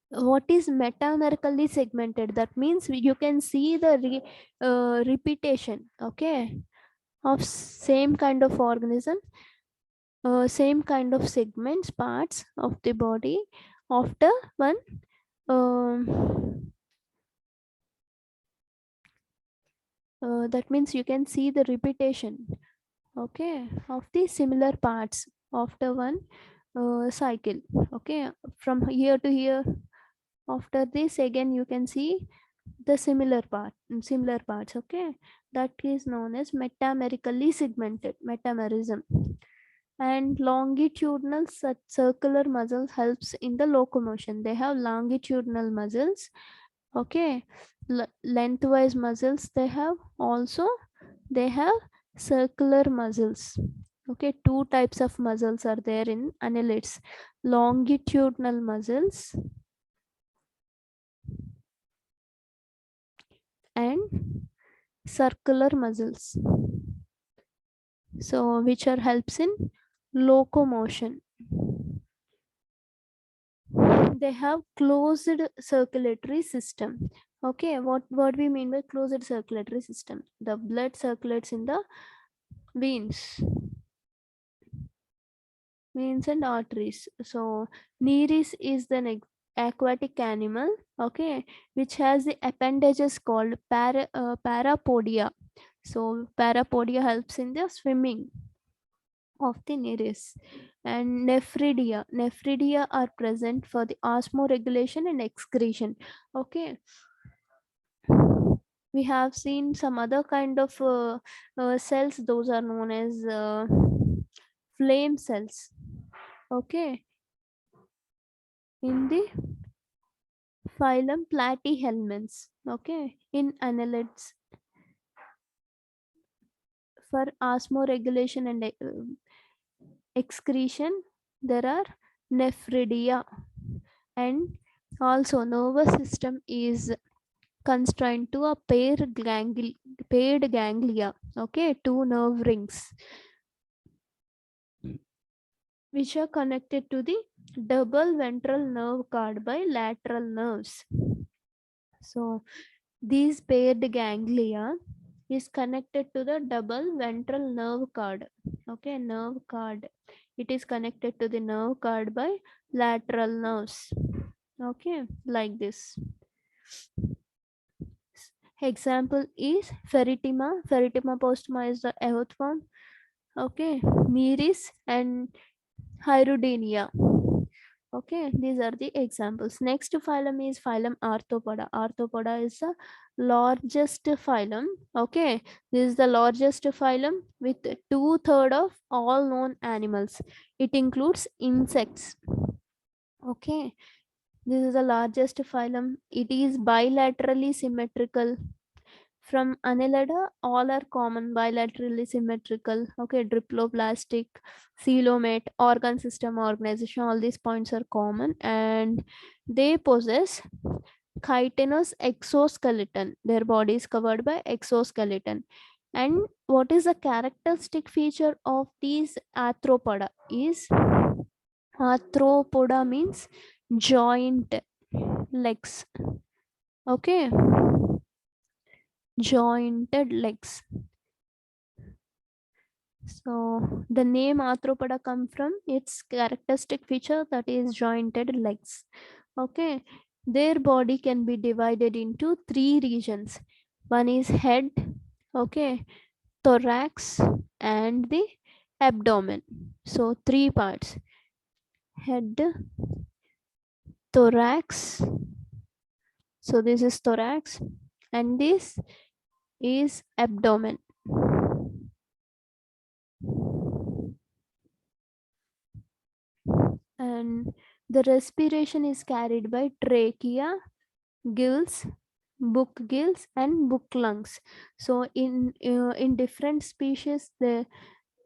what is metamerically segmented? That means you can see the repetition, okay, of same kind of organism, same kind of segments, parts of the body after one that means you can see the repetition, okay, of the similar parts after one cycle. Okay, from here to here, after this again you can see the similar parts. Okay, that is known as metamerically segmented, metamerism. And longitudinal circular muscles helps in the locomotion. They have longitudinal muscles. Okay, lengthwise muscles they have. Also they have circular muscles. Okay, two types of muscles are there in annelids: longitudinal muscles and circular muscles, so which are helps in locomotion. They have closed circulatory system. Okay, what we mean by closed circulatory system? The blood circulates in the veins and arteries. So Nereis is the aquatic animal, okay, which has the appendages called parapodia. So parapodia helps in the swimming of the Nereis. And nephridia are present for the osmoregulation and excretion. Okay, we have seen some other kind of cells. Those are known as flame cells. Okay, in the phylum Platy Helmets. Okay, in annelids, for osmoregulation and excretion, there are nephridia. And also nervous system is constrained to a paired ganglia. Okay, two nerve rings which are connected to the double ventral nerve cord by lateral nerves. So these paired ganglia is connected to the double ventral nerve cord. Okay, nerve cord. It is connected to the nerve cord by lateral nerves. Okay, like this. Example is Ferritima. Ferritima postuma is the earthworm. Okay, Nereis and Hyrudania. Okay, these are the examples. Next phylum is phylum Arthropoda. Arthropoda is the largest phylum. Okay, this is the largest phylum with 2/3 of all known animals. It includes insects. Okay, this is the largest phylum. It is bilaterally symmetrical. From Annelida, all are common, bilaterally symmetrical. Okay, Diploblastic, coelomate, organ system organization, all these points are common, and they possess chitinous exoskeleton. Their body is covered by exoskeleton. And what is the characteristic feature of these arthropoda is arthropoda means joint legs. Okay, jointed legs. So the name Arthropoda come from its characteristic feature, that is jointed legs. Okay, their body can be divided into three regions. One is head, okay, thorax, and the abdomen. So three parts: head, thorax. So this is thorax, and this is abdomen. And the respiration is carried by trachea, gills, book gills, and book lungs. So in different species there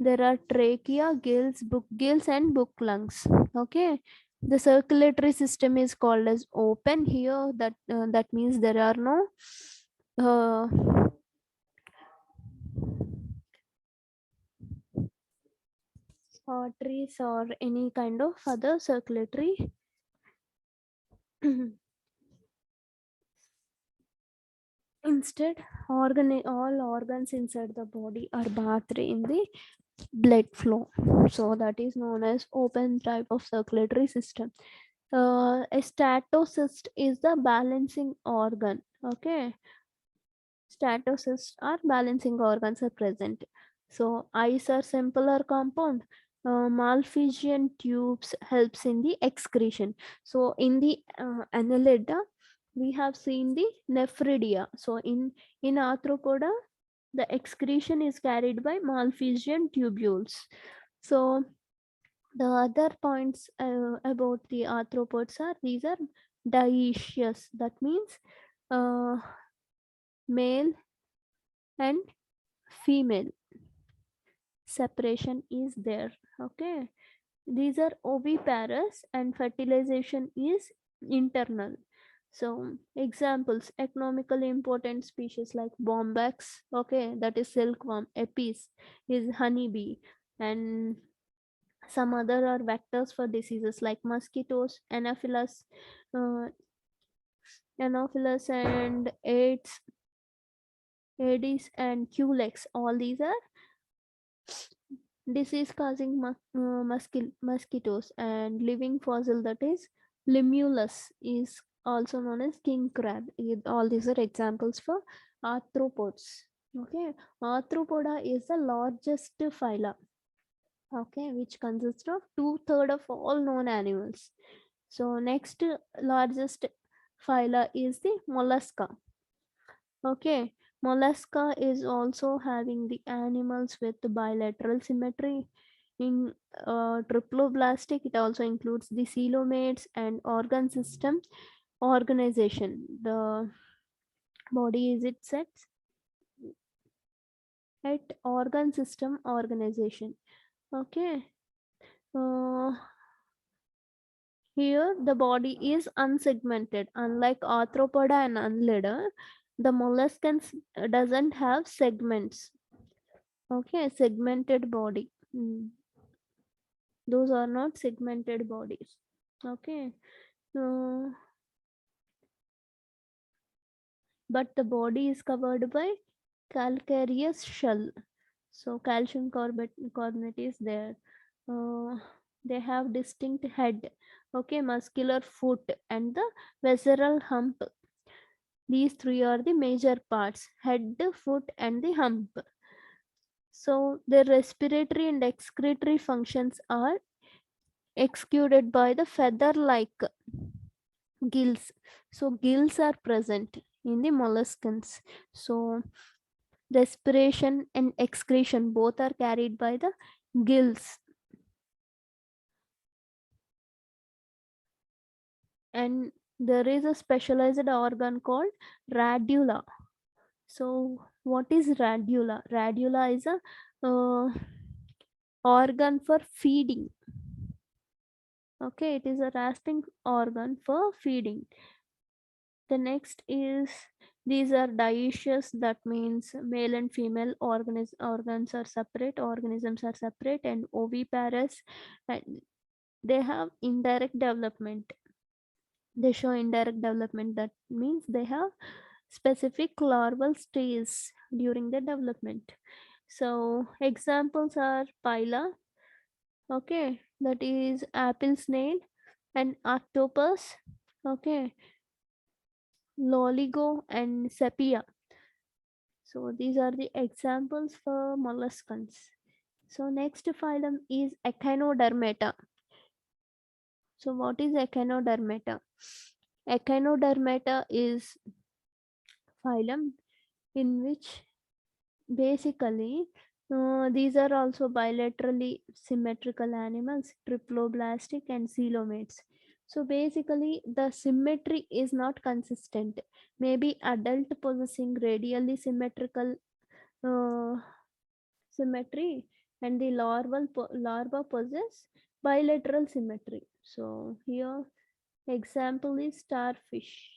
are trachea, gills, book gills, and book lungs. Okay, the circulatory system is called as open here. That means there are no uh, arteries or any kind of other circulatory instead all organs inside the body are bathed in the blood flow. So that is known as open type of circulatory system. A statocyst is the balancing organ. Okay, statocysts are balancing organs are present. So eyes are simple or compound. Malphizian tubes helps in the excretion. So in the annelida we have seen the nephridia. So in arthropoda the excretion is carried by Malphizian tubules. So the other points about the arthropods are these are dioecious. That means uh, male and female separation is there. Okay, these are oviparous and fertilization is internal. So examples: economically important species like bombax, okay, that is silkworm. Apis is honeybee, and some other are vectors for diseases like mosquitoes, uh, anopheles, and AIDS, Aedes, and Culex. All these are disease causing mosquitoes. And living fossil, that is Limulus, is also known as king crab. All these are examples for arthropods. Okay, arthropoda is the largest phyla, okay, which consists of 2/3 of all known animals. So next largest phyla is the mollusca. Okay, mollusca is also having the animals with bilateral symmetry. In triploblastic, it also includes the coelomates and organ system organization. The body is it sets at organ system organization. Okay. Uh, Here, the body is unsegmented. Unlike arthropoda and annelida, the molluscans doesn't have segments. Okay, segmented body. Those are not segmented bodies. Okay, uh, but the body is covered by calcareous shell. So calcium carbonate is there. Uh, they have distinct head. Okay, muscular foot, and the visceral hump. These three are the major parts: head, foot, and the hump. So their respiratory and excretory functions are exuded by the feather-like gills. So gills are present in the molluscans. So respiration and excretion both are carried by the gills. And there is a specialized organ called radula. So what is radula? Radula is a organ for feeding. Okay, it is a rasping organ for feeding. The next is, these are dioecious, that means male and female organs are separate, organisms are separate, and oviparous, and they have indirect development. They show indirect development, that means they have specific larval stage during the development. So examples are pila, okay, that is apple snail, and octopus, okay, loligo and sepia. So these are the examples for molluscans. So next phylum is Echinodermata. So what is Echinodermata? Echinodermata is phylum in which basically these are also bilaterally symmetrical animals, triploblastic and coelomates. So basically the symmetry is not consistent. Maybe adult possessing radially symmetrical uh, symmetry, and the larva possess bilateral symmetry. So here example is starfish,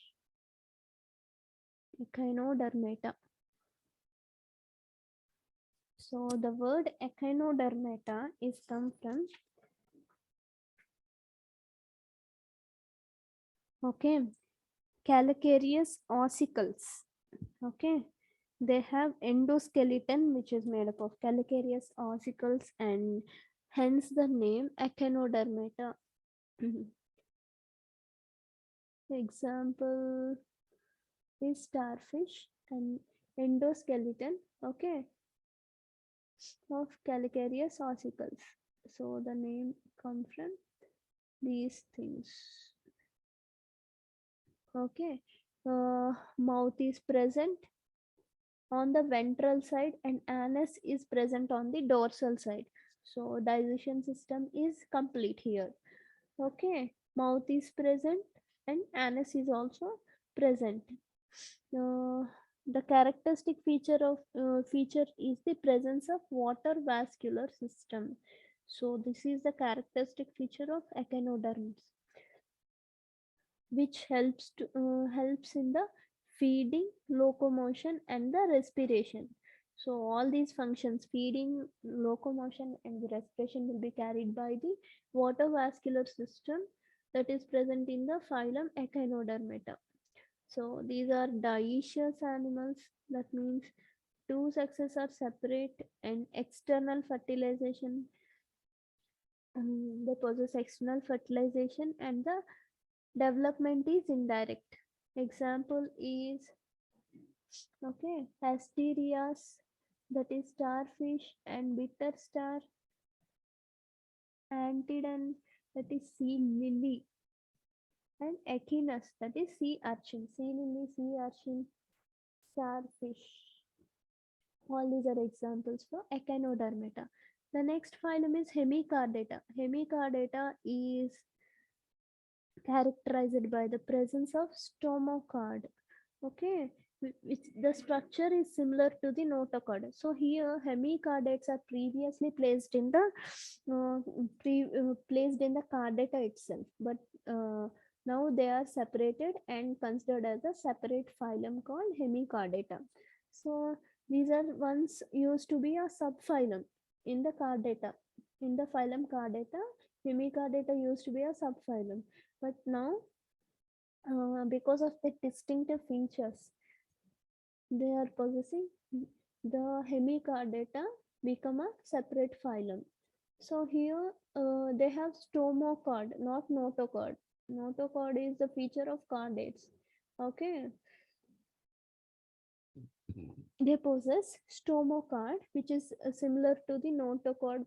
Echinodermata. So the word Echinodermata is come from, okay, calcareous ossicles. Okay, they have endoskeleton which is made up of calcareous ossicles, and hence the name Echinodermata. Example is starfish and endoskeleton, okay, of calcareous ossicles. So the name come from these things. Okay, mouth is present on the ventral side and anus is present on the dorsal side. So digestion system is complete here. Okay, mouth is present and anus is also present. The characteristic feature is the presence of water vascular system. So this is the characteristic feature of echinoderms, which helps in the feeding, locomotion, and the respiration. So all these functions, feeding, locomotion, and the respiration, will be carried by the water vascular system that is present in the phylum Echinodermata. So these are dioecious animals. That means two sexes are separate, and external fertilization. They possess external fertilization, and the development is indirect. Example is, okay, asterias, that is starfish, and bitter star, antidon, that is sea lily, and echinus, that is sea urchin. Sea lily, sea urchin, starfish. All these are examples for Echinodermata. The next phylum is Hemichordata. Hemichordata is characterized by the presence of stomochord. Okay, which the structure is similar to the notochord. So here hemichordates are previously placed in the placed in the chordata itself, but now they are separated and considered as a separate phylum called hemichordata. So these are once used to be a subphylum in the chordata. In the phylum chordata, hemichordata used to be a subphylum, but now because of the distinctive features they are possessing, the hemichordata become a separate phylum. So here they have stomochord, not notochord. Notochord is the feature of chordates. Okay, they possess stomochord, which is similar to the notochord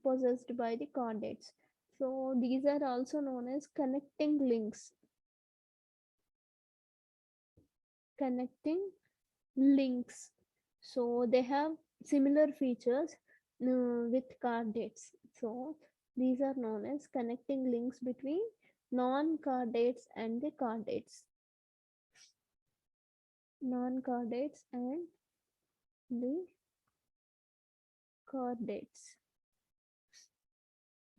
possessed by the chordates. So these are also known as connecting links. Connecting links. So they have similar features with chordates. So these are known as connecting links between non-chordates and the chordates. Non-chordates and the chordates.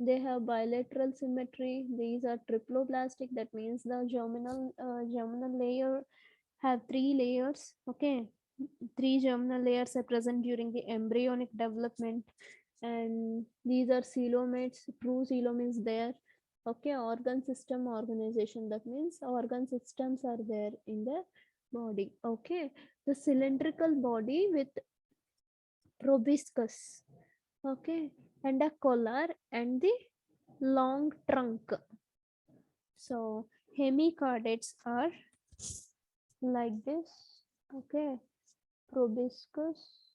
They have bilateral symmetry. These are triploblastic. That means the germinal layer have three layers. Okay, three germinal layers are present during the embryonic development, and these are coelomates. True coelom is there. Okay, organ system organization. That means organ systems are there in the body. Okay, the cylindrical body with proboscis. Okay, and a collar and the long trunk. So hemichordates are like this. Okay, proboscis,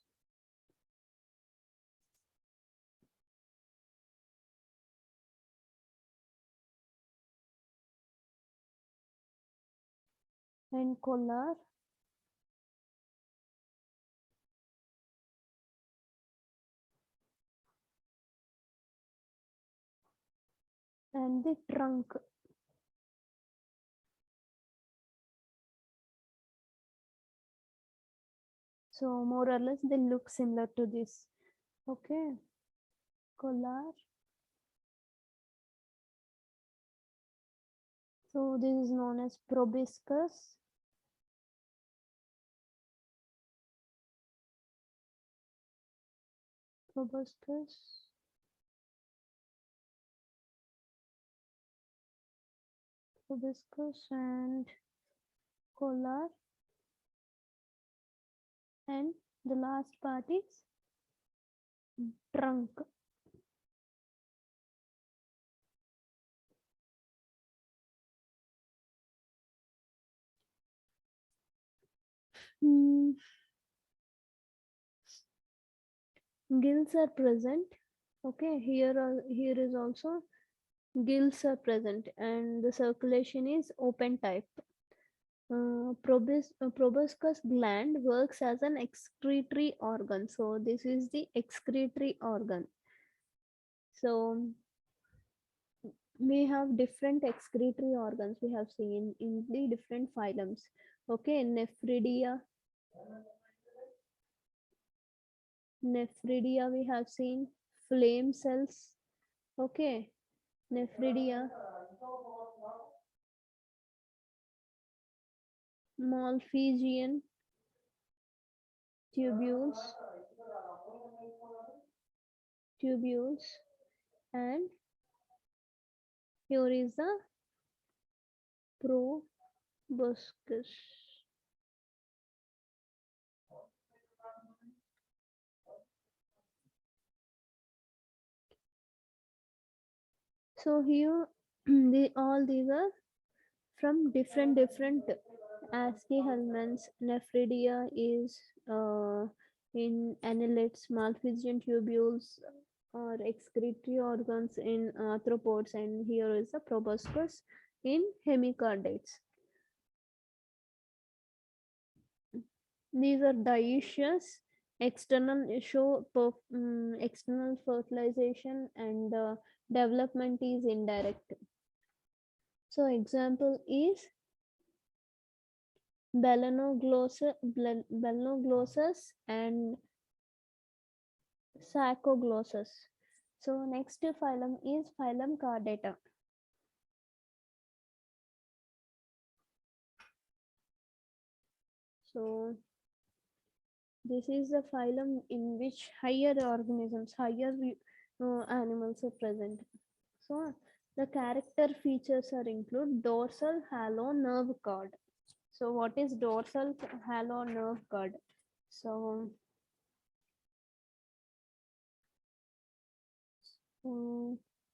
and collar, and the trunk. So more or less they look similar to this. Okay, collar. So this is known as proboscis. Proboscis. Proboscis and collar, and the last part is trunk. Gills are present. Okay, here is also gills are present, and the circulation is open type. Proboscis gland works as an excretory organ. So this is the excretory organ. So we have different excretory organs we have seen in the different phylums. Okay, nephridia we have seen, flame cells. Okay, nephridia, Malpighian tubules, and here is the proboscis. So here all these are from different ASCII helminths. Nephridia is in annelids, Malpighian tubules or excretory organs in arthropods, and here is the proboscis in hemichordates. These are dioecious. External fertilization, and development is indirect. So example is Belanoglossus and Saccoglossus. So next phylum is phylum Chordata. So this is the phylum in which higher organisms, animals are present. So the character features are include dorsal halo nerve cord. So what is dorsal halo nerve cord? So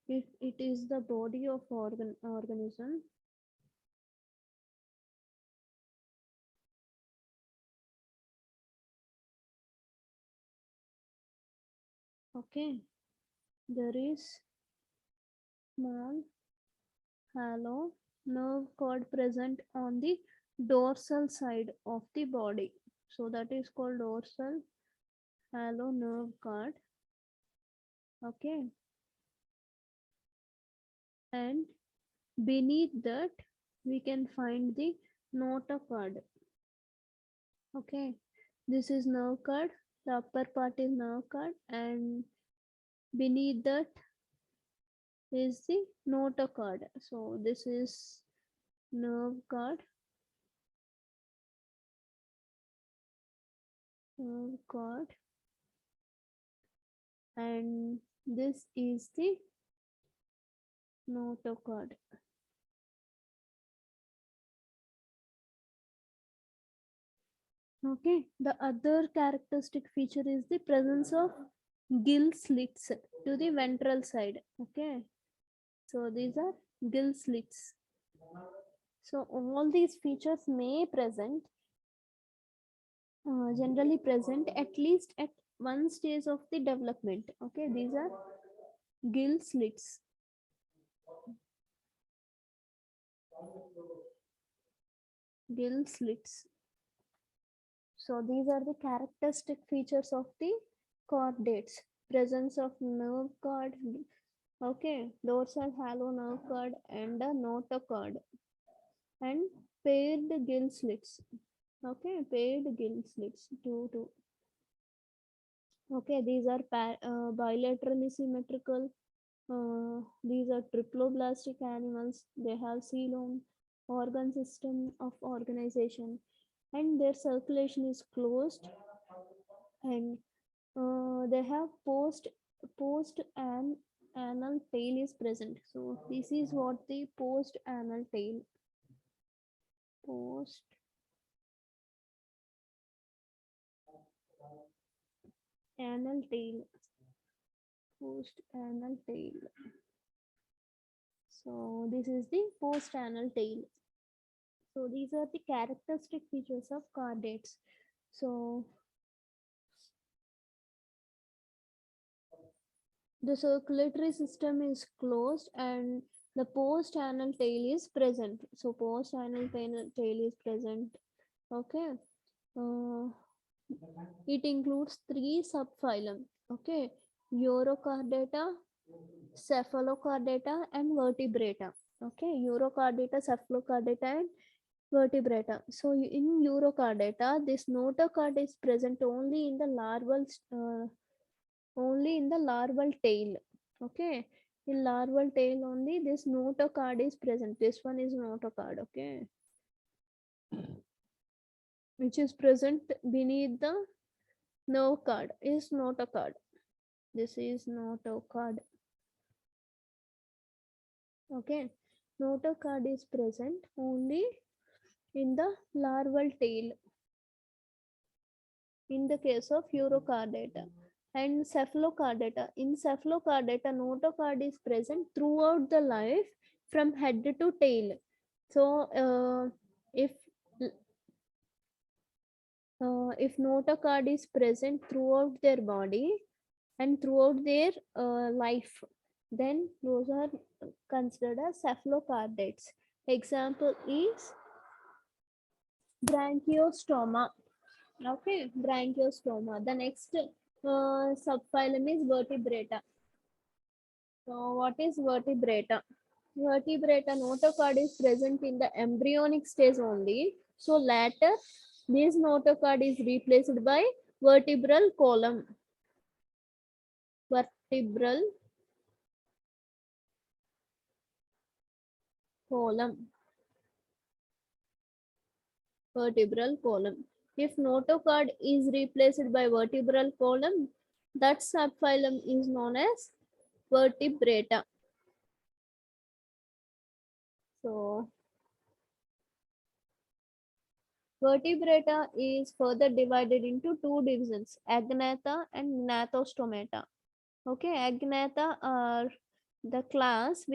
it is the body of organism. Okay, there is small hollow nerve cord present on the dorsal side of the body. So that is called dorsal hollow nerve cord. Okay, and beneath that we can find the notochord. Okay, this is nerve cord. The upper part is nerve cord, and beneath that is the notochord. So this is nerve cord, nerve cord, and this is the notochord. Okay, the other characteristic feature is the presence of gill slits to the ventral side. Okay, so these are gill slits. So all these features may present, generally present at least at one stage of the development. Okay, these are gill slits. Gill slits. So these are the characteristic features of the chordates. Presence of nerve cord, okay, dorsal hollow nerve cord and a notochord, and paired gill slits. Okay, paired gill slits. Two. Okay, these are bilaterally symmetrical. These are triploblastic animals. They have coelom, organ system of organization, and their circulation is closed, and they have post and anal tail is present. So this is what the post anal tail, post anal tail, post anal tail. So this is the post anal tail. So these are the characteristic features of chordates. So the circulatory system is closed and the post anal tail is present. So post anal tail is present. Okay. It includes three subphylum. Okay. Urochordata, Cephalochordata, and Vertebrata. Okay. Urochordata, Cephalochordata, and Vertebrata. So in Urochordata, this notochord is present only in the larval tail. Okay, in larval tail only this notochord is present. This one is notochord. Okay, which is present beneath the nerve cord is notochord. This is notochord. Okay, notochord is present only in the larval tail in the case of Urochordata. And Cephalochordata. In Cephalochordata, notochord is present throughout the life from head to tail. So, if notochord is present throughout their body and throughout their life, then those are considered as cephalochordates. Example is branchiostoma. Okay, branchiostoma. The next subphylum is vertebrata. So what is vertebrata? Vertebrata notochord is present in the embryonic stage only. So later, this notochord is replaced by vertebral column. Vertebral column. Vertebral column. If notochord is replaced by vertebral column, that subphylum is known as vertebrata. So vertebrata is further divided into two divisions, agnatha and gnathostomata. Okay, agnatha are the class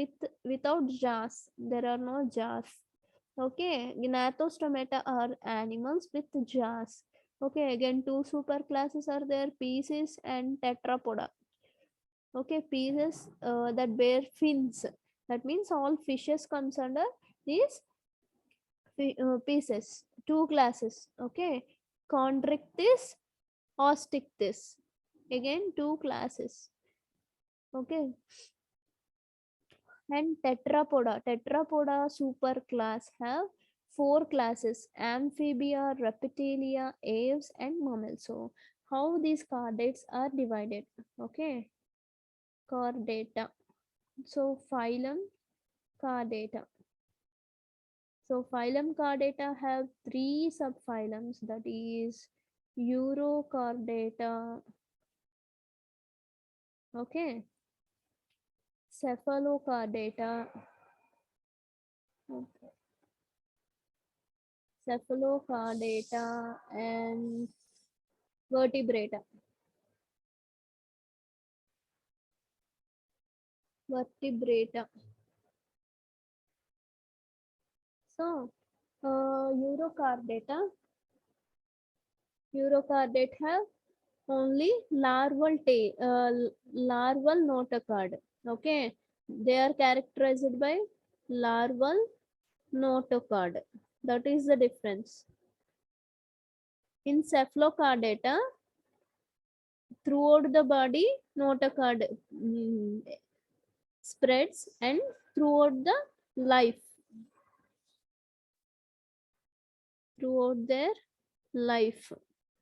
without jaws. There are no jaws. Okay, gnathostomata are animals with jaws. Okay, again two super classes are there, Pisces and Tetrapoda. Okay, Pisces that bear fins. That means all fishes comes under these pieces, two classes. Okay, Chondritis, Osteichthyes, again two classes. Okay, and Tetrapoda superclass have four classes: Amphibia, Reptilia, Aves, and Mammals. So how these chordates are divided? Okay, chordata. So phylum Chordata. So phylum Chordata have three subphylums, that is Urochordata, okay, Cephalochordata, okay, Cephalochordata, and Vertebrata. Vertebrata. So Urochordate have only larval notochord. Okay, they are characterized by larval notochord. That is the difference. In Cephalochordata, throughout the body, notochord spreads, and throughout the life, throughout their life,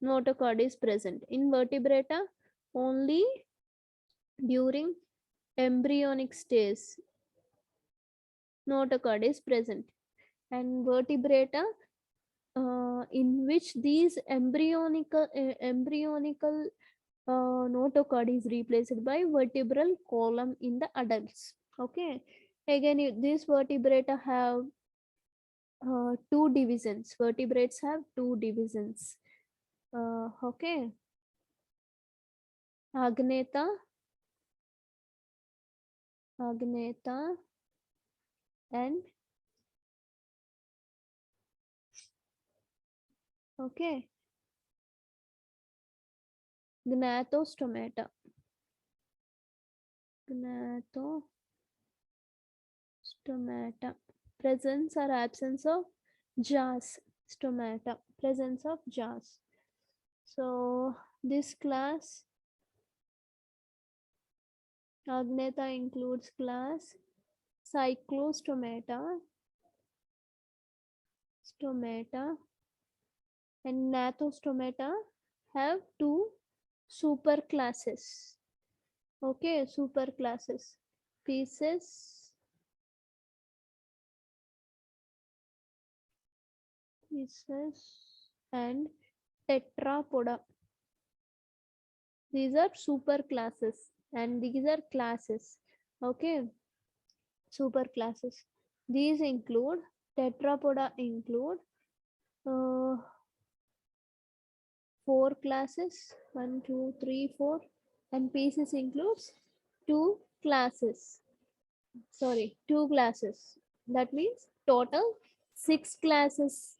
notochord is present. In Vertebrata, only during embryonic stage, notochord is present. And Vertebrata, in which these embryonical notochord is replaced by vertebral column in the adults. Okay, again these vertebrata have two divisions. Vertebrates have two divisions. Okay, agnatha and okay, gnathostomata. Presence or absence of jaws. Stomata, presence of jaws. So this class Agnatha includes class Cyclostomata, and Gnathostomata have two superclasses. Okay, superclasses. Pieces and Tetrapoda. These are superclasses and these are classes. Okay, superclasses. These include Tetrapoda include uh, four classes, 1, 2, 3, 4, and pieces includes two classes. Sorry, two classes. That means total 6 classes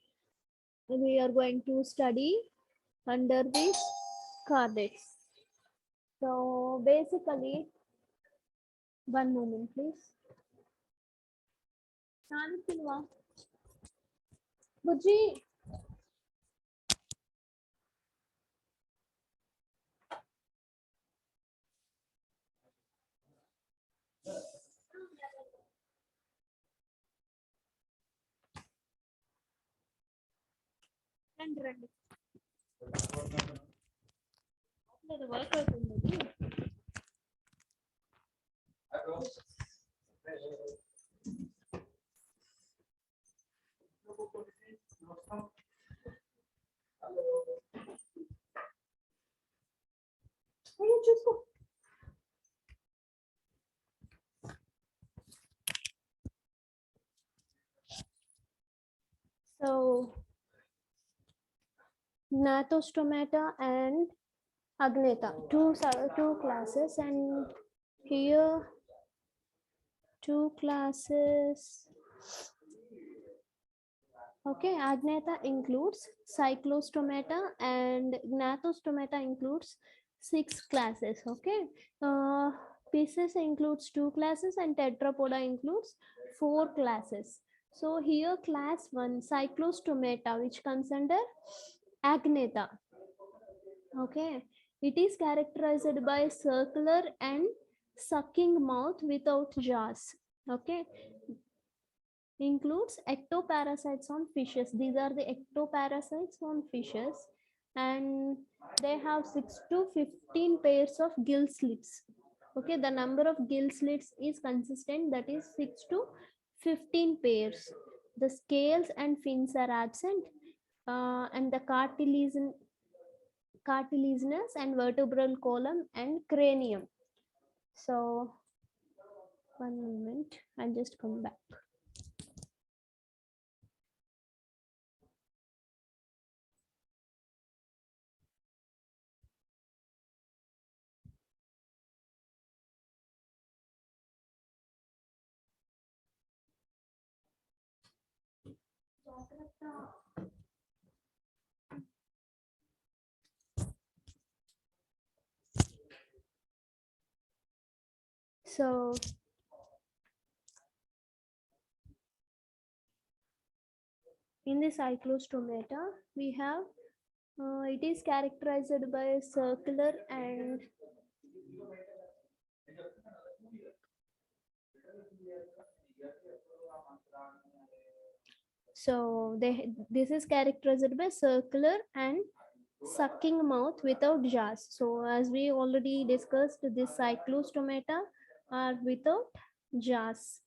we are going to study under these chordates. So basically, one moment please. Bujji. రండి work అవుతుంది. చూసుకో. So Gnathostomata and Agnatha, two classes, and here two classes. Okay, Agnatha includes Cyclostomata and Gnathostomata includes 6 classes. Okay,
Pisces includes 2 classes and Tetrapoda includes 4 classes. So here class 1 Cyclostomata, which comes under Agnatha. Okay, it is characterized by circular and sucking mouth without jaws. Okay, includes ectoparasites on fishes. These are the ectoparasites on fishes, and they have 6 to 15 pairs of gill slits. Okay, the number of gill slits is consistent, that is 6 to 15 pairs. The scales and fins are absent, and the cartilaginous and vertebral column and cranium. So, one moment, I'll just come back. So, in the Cyclostomata, we have it is characterized by circular and this is characterized by circular and sucking mouth without jaws. So as we already discussed, this Cyclostomata are without jaws.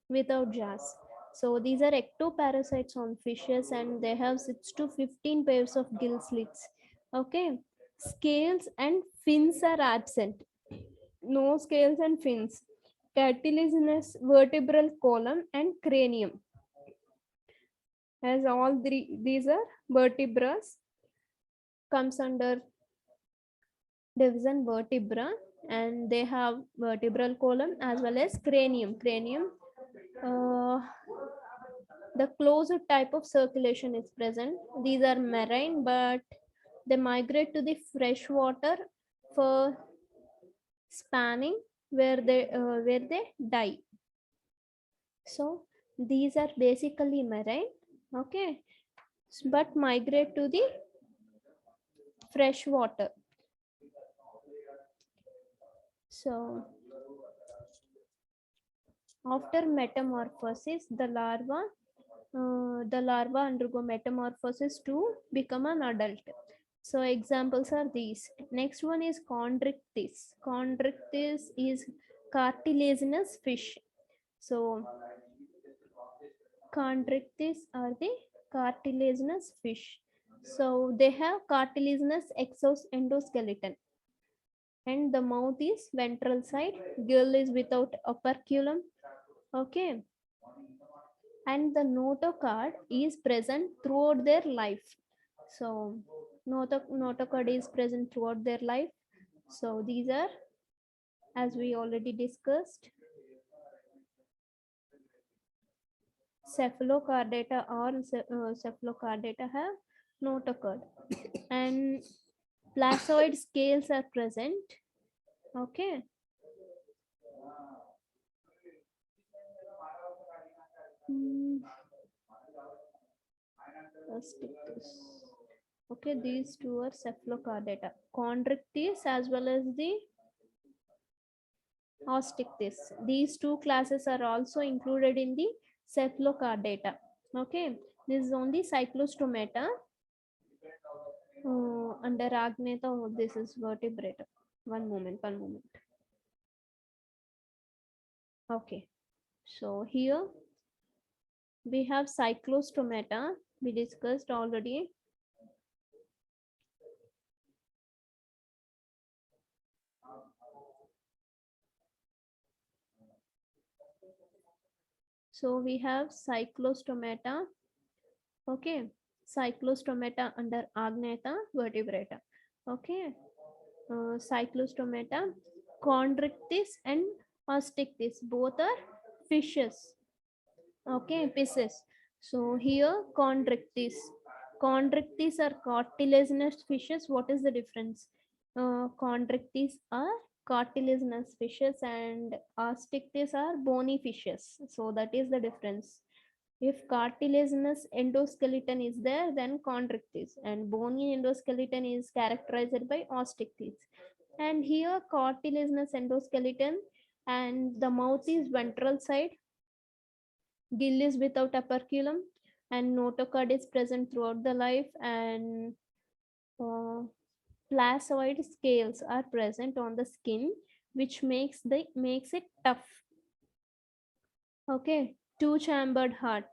Without jaws. So these are ectoparasites on fishes, and they have 6 to 15 pairs of gill slits. Okay, scales and fins are absent. No scales and fins. Cartilaginous vertebral column and cranium. As all these are vertebrae, comes under division vertebra, and they have vertebral column as well as cranium. The closed type of circulation is present. These are marine, but they migrate to the fresh water for spanning, where they die. So these are basically marine, okay, but migrate to the fresh water. So after metamorphosis, the larva undergo metamorphosis to become an adult. So examples are these. Next one is Chondritis. Chondritis is cartilaginous fish. So Chondritis are the cartilaginous fish. So they have cartilaginous endoskeleton, and the mouth is ventral side. Gill is without operculum. Okay, and the notochord is present throughout their life. So notochord is present throughout their life. So these are, as we already discussed, cephalocardata or cephalocardata have notochord, and placoid scales are present. Okay. Let's take this. Okay, these two are cephalocardata. Chondritis as well as the Osteichthyes. These two classes are also included in the cephalocardata. Okay, this is only Cyclostomata. Under Agnatha, this is vertebrate. One moment. Okay, so here we have Cyclostomata. We discussed already. So we have Cyclostomata. Okay, Cyclostomata under Agnatha vertebrata. Okay, Cyclostomata, Chondritis and Osteichthyes, both are fishes. Okay, pisces. So here Chondritis. Chondritis are cartilaginous fishes. What is the difference? Chondritis are cartilaginous fishes and Osteichthyes are bony fishes. So that is the difference. If cartilaginous endoskeleton is there, then chondritis, and bony endoskeleton is characterized by Osteichthyes. And here cartilaginous endoskeleton and the mouth is ventral side, gill is without operculum, and notochord is present throughout the life, and placoid scales are present on the skin, which makes it tough. Okay, two-chambered heart.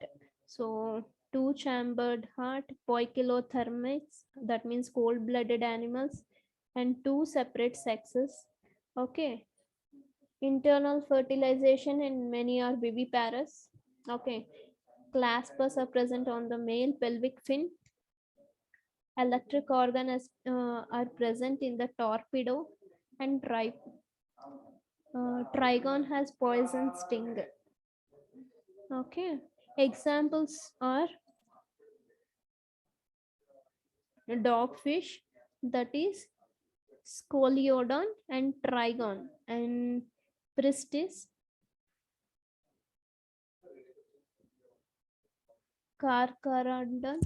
So two-chambered heart, poikilothermics, that means cold-blooded animals, and two separate sexes. Okay, internal fertilization and many are viviparous. Okay, claspers are present on the male pelvic fin. Electric organs are present in the torpedo, and trigon has poison sting. Okay, examples are dogfish, that is scoliodon and trigon, and pristis, carcharodon.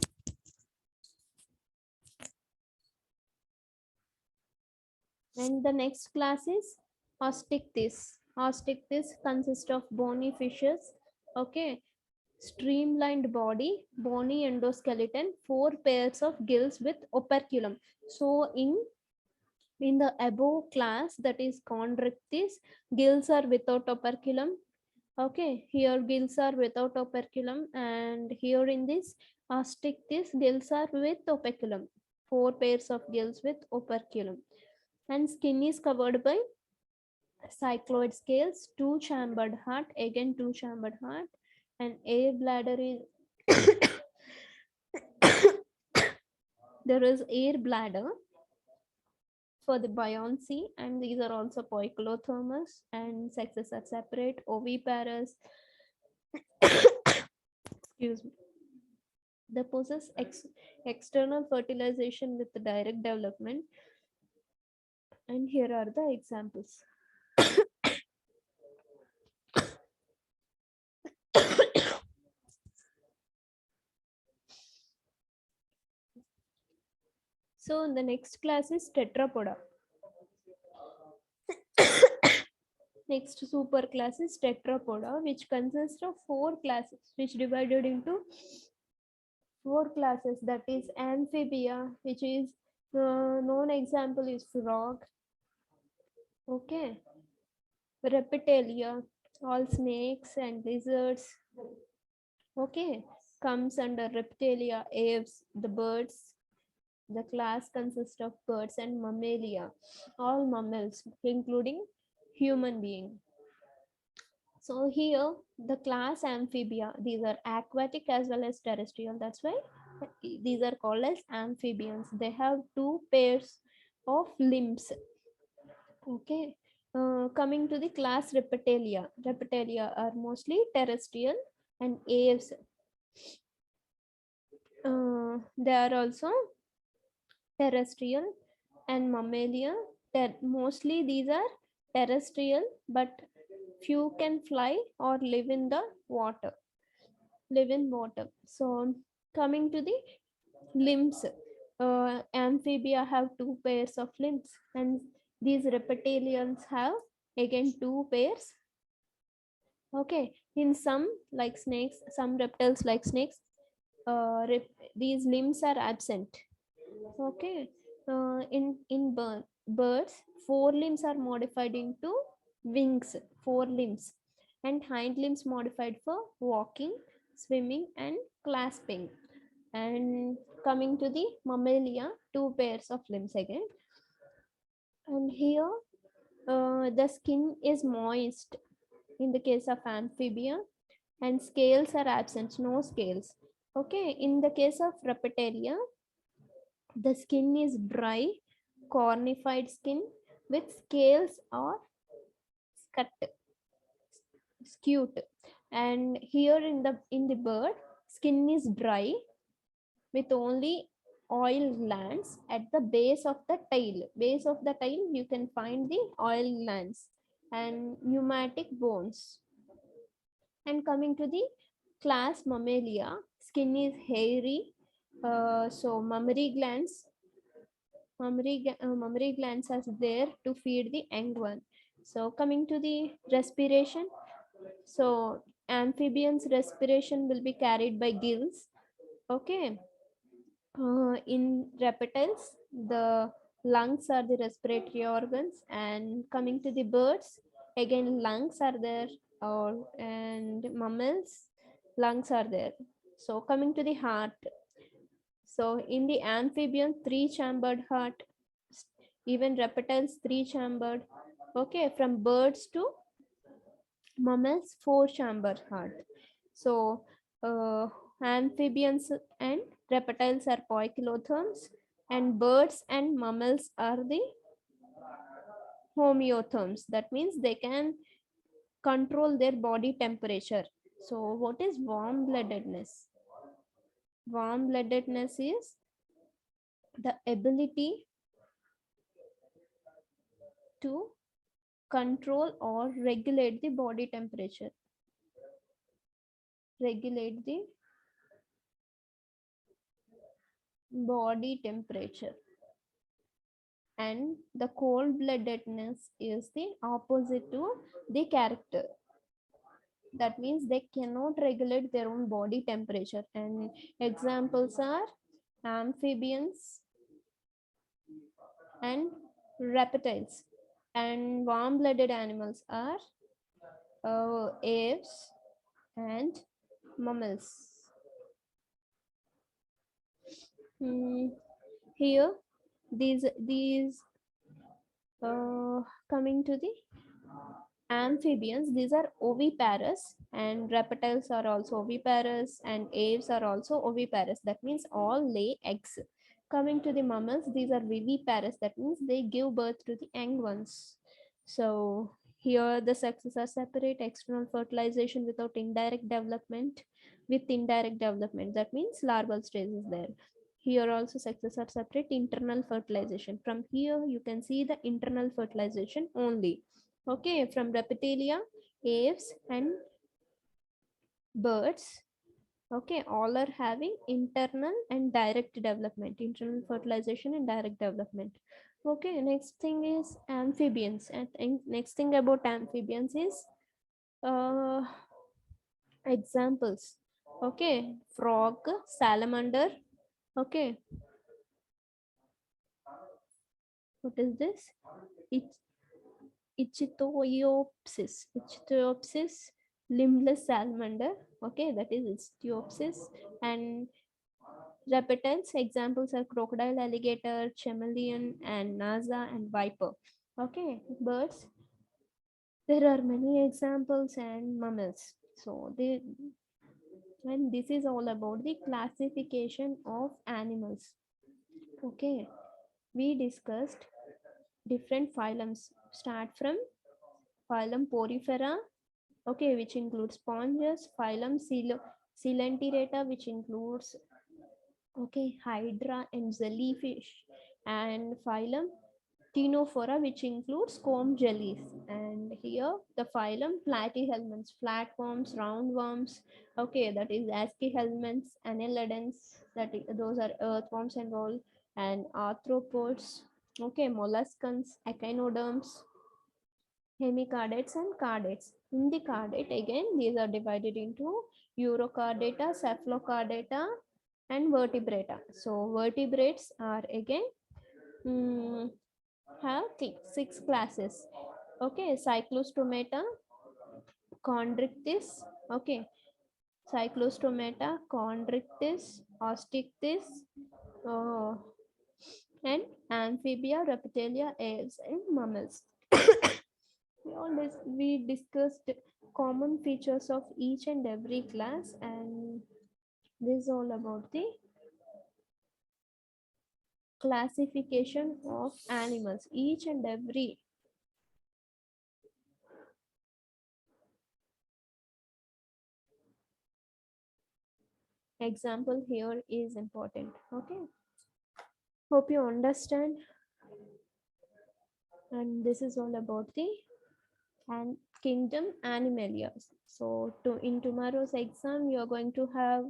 And the next class is Osteichthyes. Osteichthyes consist of bony fishes. Okay, streamlined body, bony endoskeleton, 4 pairs of gills with operculum. So in the above class, that is Chondrichthyes, gills are without operculum. Okay, here gills are without operculum, and here in this Osteichthyes, gills are with operculum. 4 pairs of gills with operculum. And skin is covered by cycloid scales, two-chambered heart, again two-chambered heart, and air bladder is there is air bladder for the buoyancy, and these are also poikilothermous, and sexes are separate, oviparous. Excuse me. They possess external fertilization with the direct development, and here are the examples. So the next class is Tetrapoda. Next super class is Tetrapoda, which consists of 4 classes, which divided into 4 classes, that is Amphibia, which is known example is frog. Okay, Reptilia, all snakes and lizards. Okay, comes under Reptilia, aves, the birds. The class consists of birds and Mammalia, all mammals, including human being. So here the class Amphibia, these are aquatic as well as terrestrial. That's why these are called as amphibians. They have 2 pairs of limbs. Okay. Coming to the class Reptilia. Reptilia are mostly terrestrial, and aves. They are also terrestrial, and Mammalia. Mostly these are terrestrial, but few can fly or live in the water. Live in water. So coming to the limbs, amphibia have 2 pairs of limbs, and these reptilians have again 2 pairs. Okay, in some like snakes, some reptiles like snakes, these limbs are absent. Okay, in birds, 4 limbs are modified into wings, 4 limbs, and hind limbs modified for walking, swimming, and clasping. And coming to the Mammalia, 2 pairs of limbs again. And here the skin is moist in the case of amphibia, and scales are absent, no scales. Okay, in the case of Reptilia, the skin is dry, cornified skin with scales or scute. And here in the bird, skin is dry, with only oil glands at the base of the tail. Base of the tail, you can find the oil glands and pneumatic bones. And coming to the class Mammalia, skin is hairy. So mammary glands are there to feed the young one. So coming to the respiration, so amphibians respiration will be carried by gills. Okay. In reptiles, the lungs are the respiratory organs, and coming to the birds, again lungs are there, or and mammals, lungs are there. So coming to the heart, so in the amphibian, three-chambered heart, even reptiles three-chambered. Okay, from birds to mammals, four-chambered heart. So amphibians and reptiles are poikilotherms, and birds and mammals are the homeotherms. That means they can control their body temperature. So what is warm-bloodedness? Warm-bloodedness is the ability to control or regulate the body temperature. Regulate the body temperature. And the cold-bloodedness is the opposite to the character. That means they cannot regulate their own body temperature. And examples are amphibians and reptiles. And warm-blooded animals are aves and mammals. Here, these coming to the amphibians, these are oviparous, and reptiles are also oviparous, and aves are also oviparous. That means all lay eggs. Coming to the mammals, these are viviparous. That means they give birth to the young ones. So here the sexes are separate: external fertilization without indirect development, with indirect development. That means larval stage is there. Here also sexes are separate: internal fertilization. From here you can see the internal fertilization only. Okay, from reptilia, aves and birds, okay, all are having internal and direct development, internal fertilization and direct development. Okay, next thing is amphibians. And next thing about amphibians is examples. Okay, frog, salamander. Okay, what is this? Ichthyophis, limbless salamander. Okay, that is Ichthyophis. And reptiles examples are crocodile, alligator, chameleon, and nasa and viper. Okay, birds, there are many examples, and mammals. So they, and this is all about the classification of animals. Okay, we discussed different phylums. Start from Phylum Porifera, okay, which includes sponges, Phylum Coelenterata, which includes, okay, hydra and jellyfish, and Phylum Tinofora, which includes comb jellies. And here the phylum Platy Helmets, flatworms, roundworms, okay, that is Helmets, annelidans, those are earthworms and all, and arthropods, okay, molluscans, echinoderms, hemichordates and chordates. In the chordate, again, these are divided into urochordata, cephalochordata, and vertebrata. So vertebrates are again have six classes. Okay, Cyclostomata, Chondritis, okay, Cyclostomata, Chondritis, Ostichtis, uh, and Amphibia, Reptilia, aves, and mammals. We discussed common features of each and every class, and this is all about the classification of animals. Each and every Example here is important. Okay, hope you understand. And this is all about the and kingdom animalia. So in tomorrow's exam you are going to have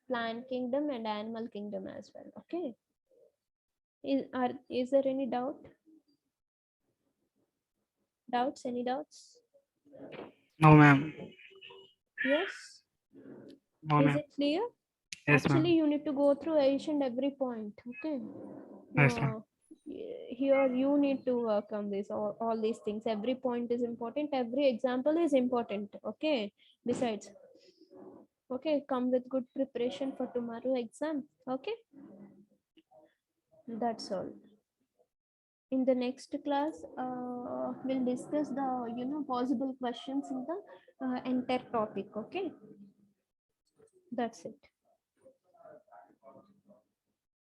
plant kingdom and animal kingdom as well. Okay, is there any doubts, any doubts?
No, ma'am.
Yes,
No,
is
ma'am.
it clear?
Yes,
Actually
ma'am.
you need to go through each and every point. Okay,
Yes, ma'am.
here you need to work on this, all these things. Every point is important, every example is important. Okay, besides, okay, come with good preparation for tomorrow exam. Okay, that's all. In the next class we'll discuss the possible questions in the entire topic. Okay, that's it.